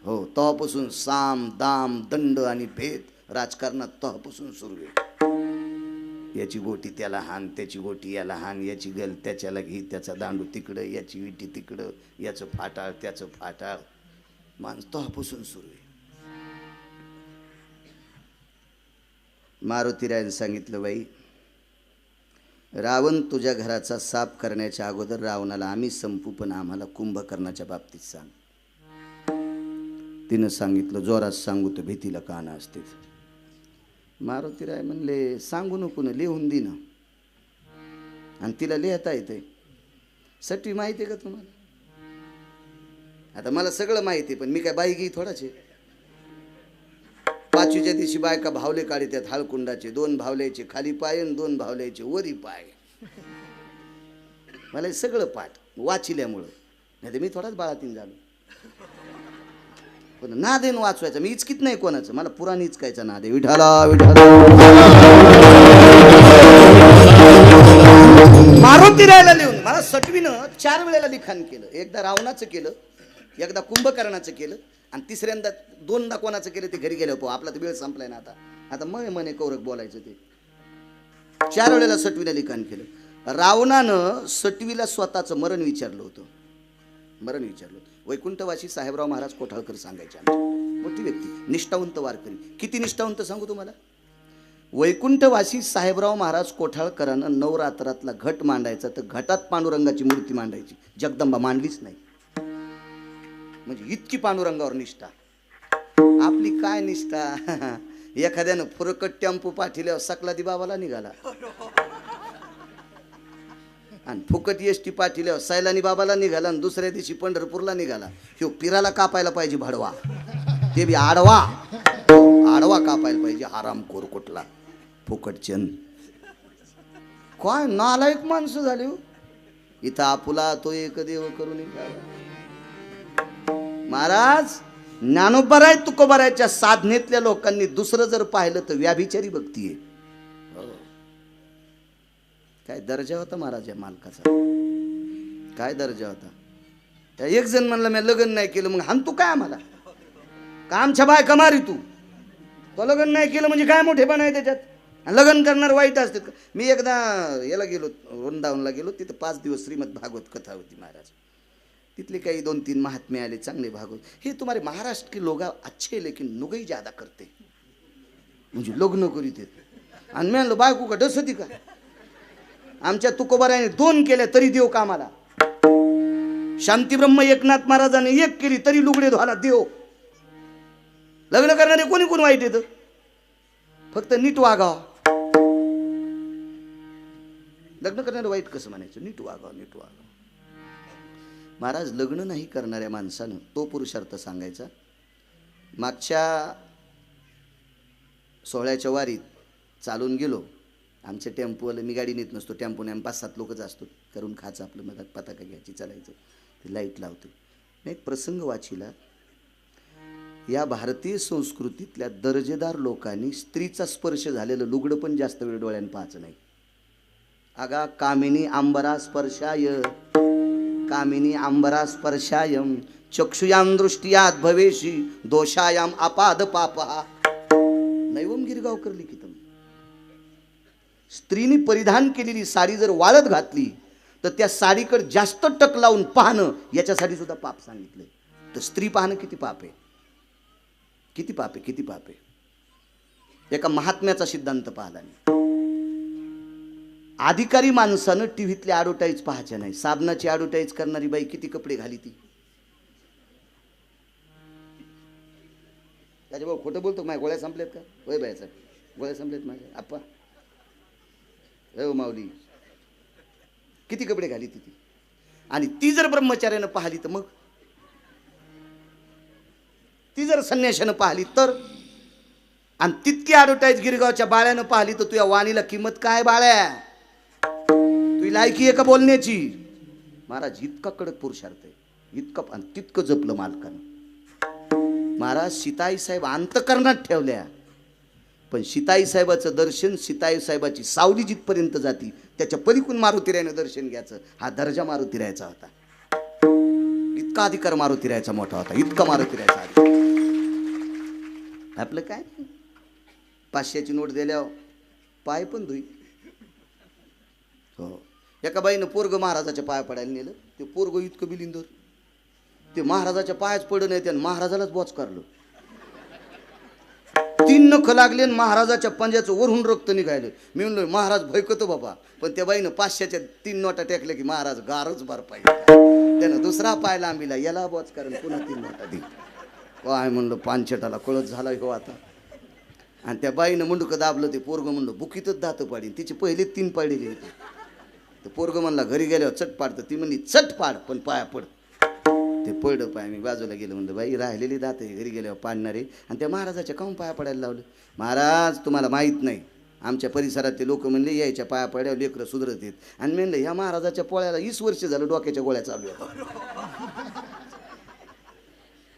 हो, तेव्हापासून साम दाम दंड आणि भेद राजकारणात तेव्हापासून सुरू आहे. याची गोटी त्याला हान, त्याची गोटी याला हान, याची गल त्याच्याला घे, त्याचा दांडू तिकडं, याची विटी तिकडं, याचं फाटाळ त्याचं फाटाळ. माणूस तेव्हापासून सुरू आहे. मारुतीरायाने सांगितलं, बाई रावण तुझ्या घराचा साफ करण्याच्या अगोदर रावणाला आम्ही संपू, पण आम्हाला कुंभकर्णाच्या बाबतीत सांग. तिनं सांगितलं, जोरात सांगू तर भीतीला काना असते. मारुतीराय म्हणले, सांगू नको ना, लिहून दे ना. आणि तिला लिहिता येते. सटवी माहिती आहे का तुम्हाला? आता मला सगळं माहिती आहे, पण मी काय बाई घे थोडाच आहे. 5वीच्या दिवशी बायका भावले काढतात हळकुंडाचे, 2 भावल्याचे खाली पाय आणि 2 भावल्याचे वरी पाय. मला हे सगळं पाठ वाचिल्यामुळं. नाही तर मी थोडाच बाळातीन झालो. पण नादेन वाचवायचा मी इचकीत नाही कोणाचं. मला पुराण इचकायचा नाद आहे. विठाला विठाला. मारुतीरायाला लिहून मला सटवीनं 4 वेळेला लिखाण केलं. एकदा रावणाचं केलं, एकदा कुंभकर्णाचं केलं, आणि तिसऱ्यांदा 2दा कोणाचं केलं ते घरी गेलं. पो आपला तर वेळ संपलाय ना आता. आता मने कौरक बोलायचं ते. 4 वेळेला सटवीला लिखाण केलं. रावणानं सटवीला स्वतःचं मरण विचारलं होतं. मरण विचारलं. वैकुंठवासी साहेबराव महाराज कोठाळकर सांगायचे, मोठी व्यक्ती, निष्ठावंत वारकरी. किती निष्ठावंत सांगू तुम्हाला. वैकुंठवासी साहेबराव महाराज कोठाळकरांना नवरात्रातला घट मांडायचा, तर घटात पांडुरंगाची मूर्ती मांडायची. जगदंबा मांडलीच नाही. म्हणजे इतकी पांडुरंगावर निष्ठा. आपली काय निष्ठा. एखाद्यानं फुरकट टेम्पो पाठिल्यावर सकलादी बाबाला निघाला, आणि फुकट एसटी पाठिल्यावर सैलानी बाबाला निघाला, आणि दुसऱ्या दिवशी पंढरपूरला निघाला. ह्यो पिराला कापायला पाहिजे भडवा, ते बी आडवा. आडवा कापायला पाहिजे. आरामखोर कुठला फुकटचंद. काय नालायक माणसं झाली हो. इथं आपुला तो एक देव करून महाराज. ज्ञानोबराय तुकोबरायच्या साधनेतल्या लोकांनी दुसरं जर पाहिलं तर व्याभिचारी भक्ती आहे. काय दर्जा होता महाराज या मालकाचा. काय दर्जा होता. त्या एक जण म्हणला, मी लग्न नाही केलं, मग हाण तू काय आम्हाला का आमच्या बायका मारी तू. तो लग्न नाही केलं म्हणजे काय मोठेपण आहे त्याच्यात. लग्न करणार वाईट असते का. मी एकदा याला गेलो, वृंदावनला गेलो. तिथं 5 दिवस श्रीमद भागवत कथा होती महाराज. तिथले काही 2-3 महात्मे आले चांगले भागवत. हे तुम्हारे महाराष्ट्र के लोग अच्छे लेकिन नुगई ज्यादा करते, म्हणजे लग्न करीत. आणि मी म्हणलो, बायको का डसती का. आमच्या तुकोबाराने 2 केल्या तरी देव कामाला. शांतीब्रह्म एकनाथ महाराजांनी 1 केली तरी लुगडे धुवाला देव. लग्न करणारे कोणी कोण वाईट येतं. फक्त नीट वागावं. लग्न करणारे वाईट कसं म्हणायचं. नीट वागावं, नीट वागावं. महाराज लग्न नाही करणाऱ्या माणसानं तो पुरुषार्थ सांगायचा. मागच्या सोहळ्याच्या वारीत चालून गेलो. आमच्या टेम्पोवाला, मी गाडी नेत नसतो, टेम्पोने आम्ही 5-7 लोकच असतो. करून खायचं आपलं, मग पताका घ्यायची, चालायचं. ते लाईट लावतो. मी एक प्रसंग वाचिला. या भारतीय संस्कृतीतल्या दर्जेदार लोकांनी स्त्रीचा स्पर्श झालेलं लुगडं पण जास्त वेळ डोळ्यानं पाहायचं नाही. आगा कामिनी अंबरा स्पर्शाय, कामिनी अंबरा स्पर्शायम चक्षुयाम दृष्टियात भवेशी दोषायाम अपाद पापा. नैवम गिरगावकर लिखितम. स्त्रीने परिधान केलेली साडी जर वाळत घातली तर त्या साडीकडे जास्त टक लावून पाहणं याच्यासाठी सुद्धा पाप सांगितलंय. तर स्त्री पाहणं किती पाप आहे, किती पाप आहे, किती पाप आहे. एका महात्म्याचा सिद्धांत पाहिला नाही. अधिकारी माणसानं टीव्हीतले ॲडव्हर्टाईज पाहायच्या नाही. साबणाची ॲडव्हर्टाईज करणारी बाई किती कपडे घाली ती. त्याच्या भाऊ खोटं बोलतो. माझ्या गोळ्या संपल्यात का? होय बायचा गोळ्या संपल्यात माझ्या आप्पा. हो माऊली, किती कपडे घाली ती. आणि ती जर ब्रह्मचार्यानं पाहिली तर मग, ती जर संन्याशानं पाहिली तर, आणि तितकी ॲडव्हर्टाईज गिरगावच्या बाळ्यानं पाहिली तर तुझ्या वाणीला किंमत काय बाळ्या? तुझी लायकी आहे का बोलण्याची? महाराज इतका कडक पुरुषार्थ आहे, इतकं आणि तितकं जपलं मालकानं. महाराज सीताई साहेब अंतकरणात ठेवल्या, पण सीताई साहेबाचं दर्शन, सीताई साहेबाची सावली जिथपर्यंत जाती त्याच्या पलीकडून मारुतीरायानं दर्शन घ्यायचं, हा दर्जा मारुतीरायाचा होता. इतका अधिकार मारुतीरायाचा मोठा होता, इतका मारुतीरायाचा अधिकार. आपलं काय, 500ची नोट दिल्यावर पाय पण धुई. हो, एका बाईनं पोरग महाराजाच्या पाया पडायला नेलं. ते पोरग इतकं बिलिंदर, ते महाराजाच्या पायाच पडलं नाही, त्यानं महाराजालाच बॉच काढलं. 3 नख लागले आणि महाराजाच्या पंजाचं वरून रक्त निघायलं. मी म्हणलो महाराज भयकतो बाबा, पण त्या बाईनं 500च्या 3 नोटा टेकल्या की महाराज गारच बार पाहिजे. त्यानं दुसरा पाय लांबीला, याला बॉच कारण पुन्हा 3 नोटा दे. काय म्हणलं, पानछटाला कळत झाला हो आता. आणि त्या बाईनं मुंडकं दाबलं. ते पोरग म्हणलं बुकीतच दात पाडीन. तिचे पहिले 3 पाडलेले होते. तर पोरग म्हणला घरी गेल्यावर चट पाडतं. ती म्हणली चट पाड पण पाया पड. ते पडलं पाय. मी बाजूला गेलो, म्हणलं बाई राहिलेली दात आहे, घरी गेल्यावर पाडणारे. आणि त्या महाराजाच्या काहून पाया पडायला लावलं? महाराज तुम्हाला माहीत नाही, आमच्या परिसरात ते लोक म्हणले यायच्या पाया पड्यावर लेकरं सुधरत आहेत. आणि म्हणलं ह्या महाराजाच्या पोळ्याला 20 वर्ष झालं डोक्याच्या गोळ्या चालू आहेत.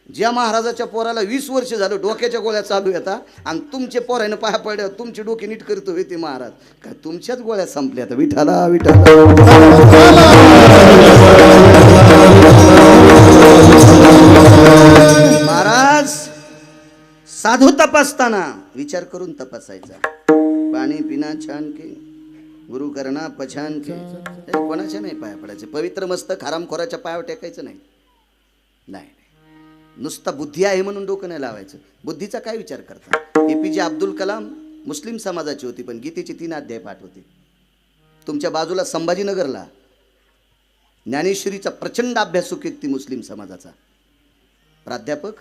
ज्या महाराजाच्या पोराला 20 वर्ष झालं डोक्याच्या गोळ्या चालू येतात, आणि तुमचे पोरानं पाया पड्यावर तुमचे डोके नीट करतो ते महाराज. काय तुमच्याच गोळ्या संपल्या आता. विठाला विठाला. महाराज साधू तपासताना विचार करून तपासायचा. पाणी पिना छान के, गुरु करणा पछान के. कोणाच्या नाही पाया पडायचे. पवित्र मस्तक हरामखोराच्या पायावर टेकायचं नाही. नाही, नुसता बुद्धी आहे म्हणून डोकं नाही लावायचं. बुद्धीचा काय विचार करता? APJ अब्दुल कलाम मुस्लिम समाजाची होती, पण गीतेचे 3 अध्याय पाठ होते. तुमच्या बाजूला संभाजीनगरला ज्ञानेश्वरीचा प्रचंड अभ्यासू व्यक्ती मुस्लिम समाजाचा प्राध्यापक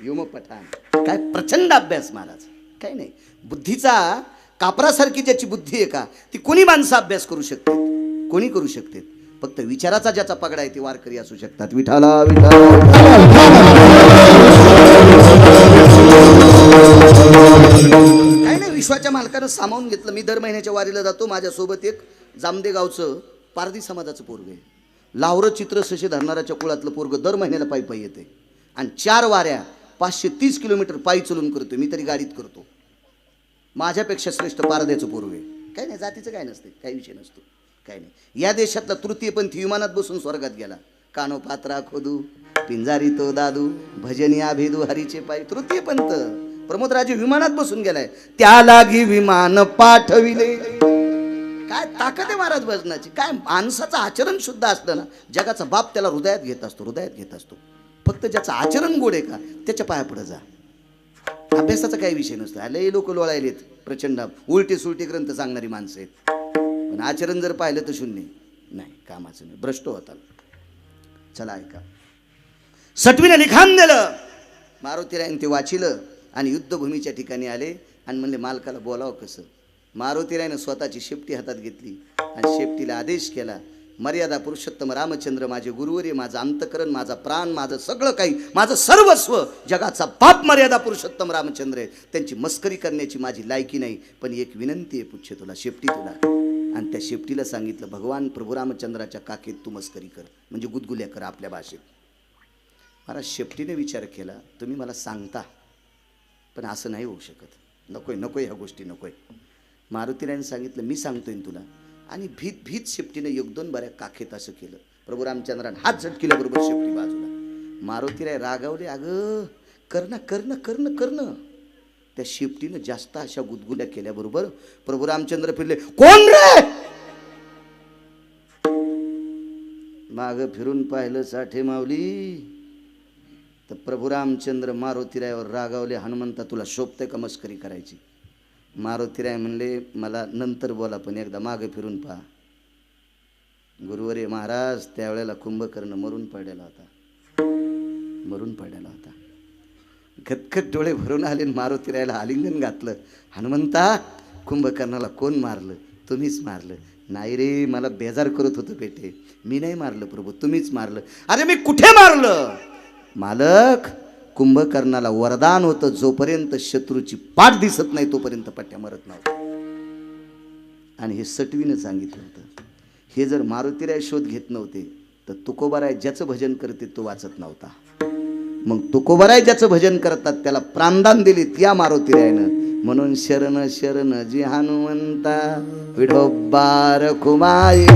युम पठाण. काय प्रचंड अभ्यास महाराज. काय नाही, बुद्धीचा कापरासारखी ज्याची बुद्धी आहे का, ती कोणी माणसं अभ्यास करू शकते, कोणी करू शकते. फक्त विचाराचा ज्याचा पगडा आहे ते वारकरी असू शकतात. विठाला विठाला. काय नाही, विश्वाच्या मालकानं सामावून घेतलं. मी दर महिन्याच्या वारीला जातो. माझ्यासोबत एक जामदे गावचं पारधी समाजाचं पोरग आहे. लावरं चित्र सशे धरणाऱ्याच्या कुळातलं पोरग दर महिन्याला पायी पायी येते. आणि 4 वाऱ्या 530 किलोमीटर पायी चलून करतोय. मी तरी गाडीत करतो. माझ्यापेक्षा श्रेष्ठ पारध्याचं पोरग आहे. काही नाही, जातीचं काय नसते, काही विषय नसतो, काही नाही. या देशातला तृतीयपंथी विमानात बसून स्वर्गात गेला. कानो पात्रा खोदू पिंजारी तो दादू भजनी आभेदू हरीचे पायी. तृतीयपंथ प्रमोदराजे विमानात बसून गेलाय. त्या लागी विमान पाठविले. काय ताकद आहे महाराज भजनाची. काय माणसाचं आचरण शुद्ध असलं ना, जगाचा बाप त्याला हृदयात घेत असतो, हृदयात घेत असतो. फक्त ज्याचं आचरण गोड आहे का त्याच्या पाया पुढे जा. अभ्यासाचा काही विषय नसतो. लय लोक लोळायलेत प्रचंड, उलटे सुलटे ग्रंथ सांगणारी माणसं आहेत, पण आचरण जर पाहिलं तर शून्य. नाही, कामाचं नाही, भ्रष्ट होता. चला ऐका. सटवीने लिखाण दिलं. मारुतीरायन ते वाचिलं आणि युद्धभूमीच्या ठिकाणी आले आणि म्हणले मालकाला बोलावं कसं. मारुतीरायनं स्वतःची शेपटी हातात घेतली आणि शेपटीला आदेश केला, मर्यादा पुरुषोत्तम रामचंद्र माझे गुरुवरी, माझं अंतकरण, माझा प्राण, माझं सगळं काही, माझं सर्वस्व, जगाचा बाप मर्यादा पुरुषोत्तम रामचंद्र आहे. त्यांची मस्करी करण्याची माझी लायकी नाही, पण एक विनंती आहे पुच्छे तुला, शेपटी तुला. आणि त्या शेपटीला सांगितलं, भगवान प्रभू रामचंद्राच्या काकेत तू मस्करी कर, म्हणजे गुदगुल्या कर आपल्या भाषेत. मला शेपटीने विचार केला, तुम्ही मला सांगता पण असं नाही होऊ शकत, नकोय नकोय ह्या गोष्टी नकोय. मारुतीरायने सांगितलं मी सांगतोय तुला. आणि भीत भीत शेपटीने 1-2 बऱ्या काखेत असं केलं. प्रभू रामचंद्राने हात झटकिल्याबरोबर शेपटी बाजूला. मारुतीराय रागावले, अगं करणं करणं करणं करणं. त्या शेपटीनं जास्त अशा गुदगुल्या केल्याबरोबर प्रभू रामचंद्र फिरले, कोण रे. माग फिरून पाहिलं साठे माऊली, तर प्रभू रामचंद्र मारुतीरायावर रागावले, हनुमंता तुला शोभते का मस्करी करायची? मारुतीराय म्हणले मला नंतर बोला, पण एकदा मागे फिरून पहा. गुरुवरे महाराज त्यावेळेला कुंभकर्ण मरून पडलेला होता. खतखत डोळे भरून आले. मारुतीरायाला आलिंगन घातलं. हनुमंता कुंभकर्णाला कोण मारलं? तुम्हीच मारलं. नाही रे, मला बेजार करत होतं बेटे, मी नाही मारलं प्रभू, तुम्हीच मारलं. अरे मी कुठे मारलं? मालक, कुंभकर्णाला वरदान होतं, जोपर्यंत शत्रूची पाठ दिसत नाही तोपर्यंत पट्ट्या मरत नव्हत्या. आणि हे सटवीनं सांगितलं होतं. हे जर मारुतीराय शोध घेत नव्हते तर तुकोबाराय ज्याचं भजन करते तो वाचत नव्हता. मग तुकोबाराय ज्याचं भजन करतात त्याला प्राणदान दिलीत या मारुतीरायनं. म्हणून शरण शरण जी हनुमंता विठोबा रखुमाई.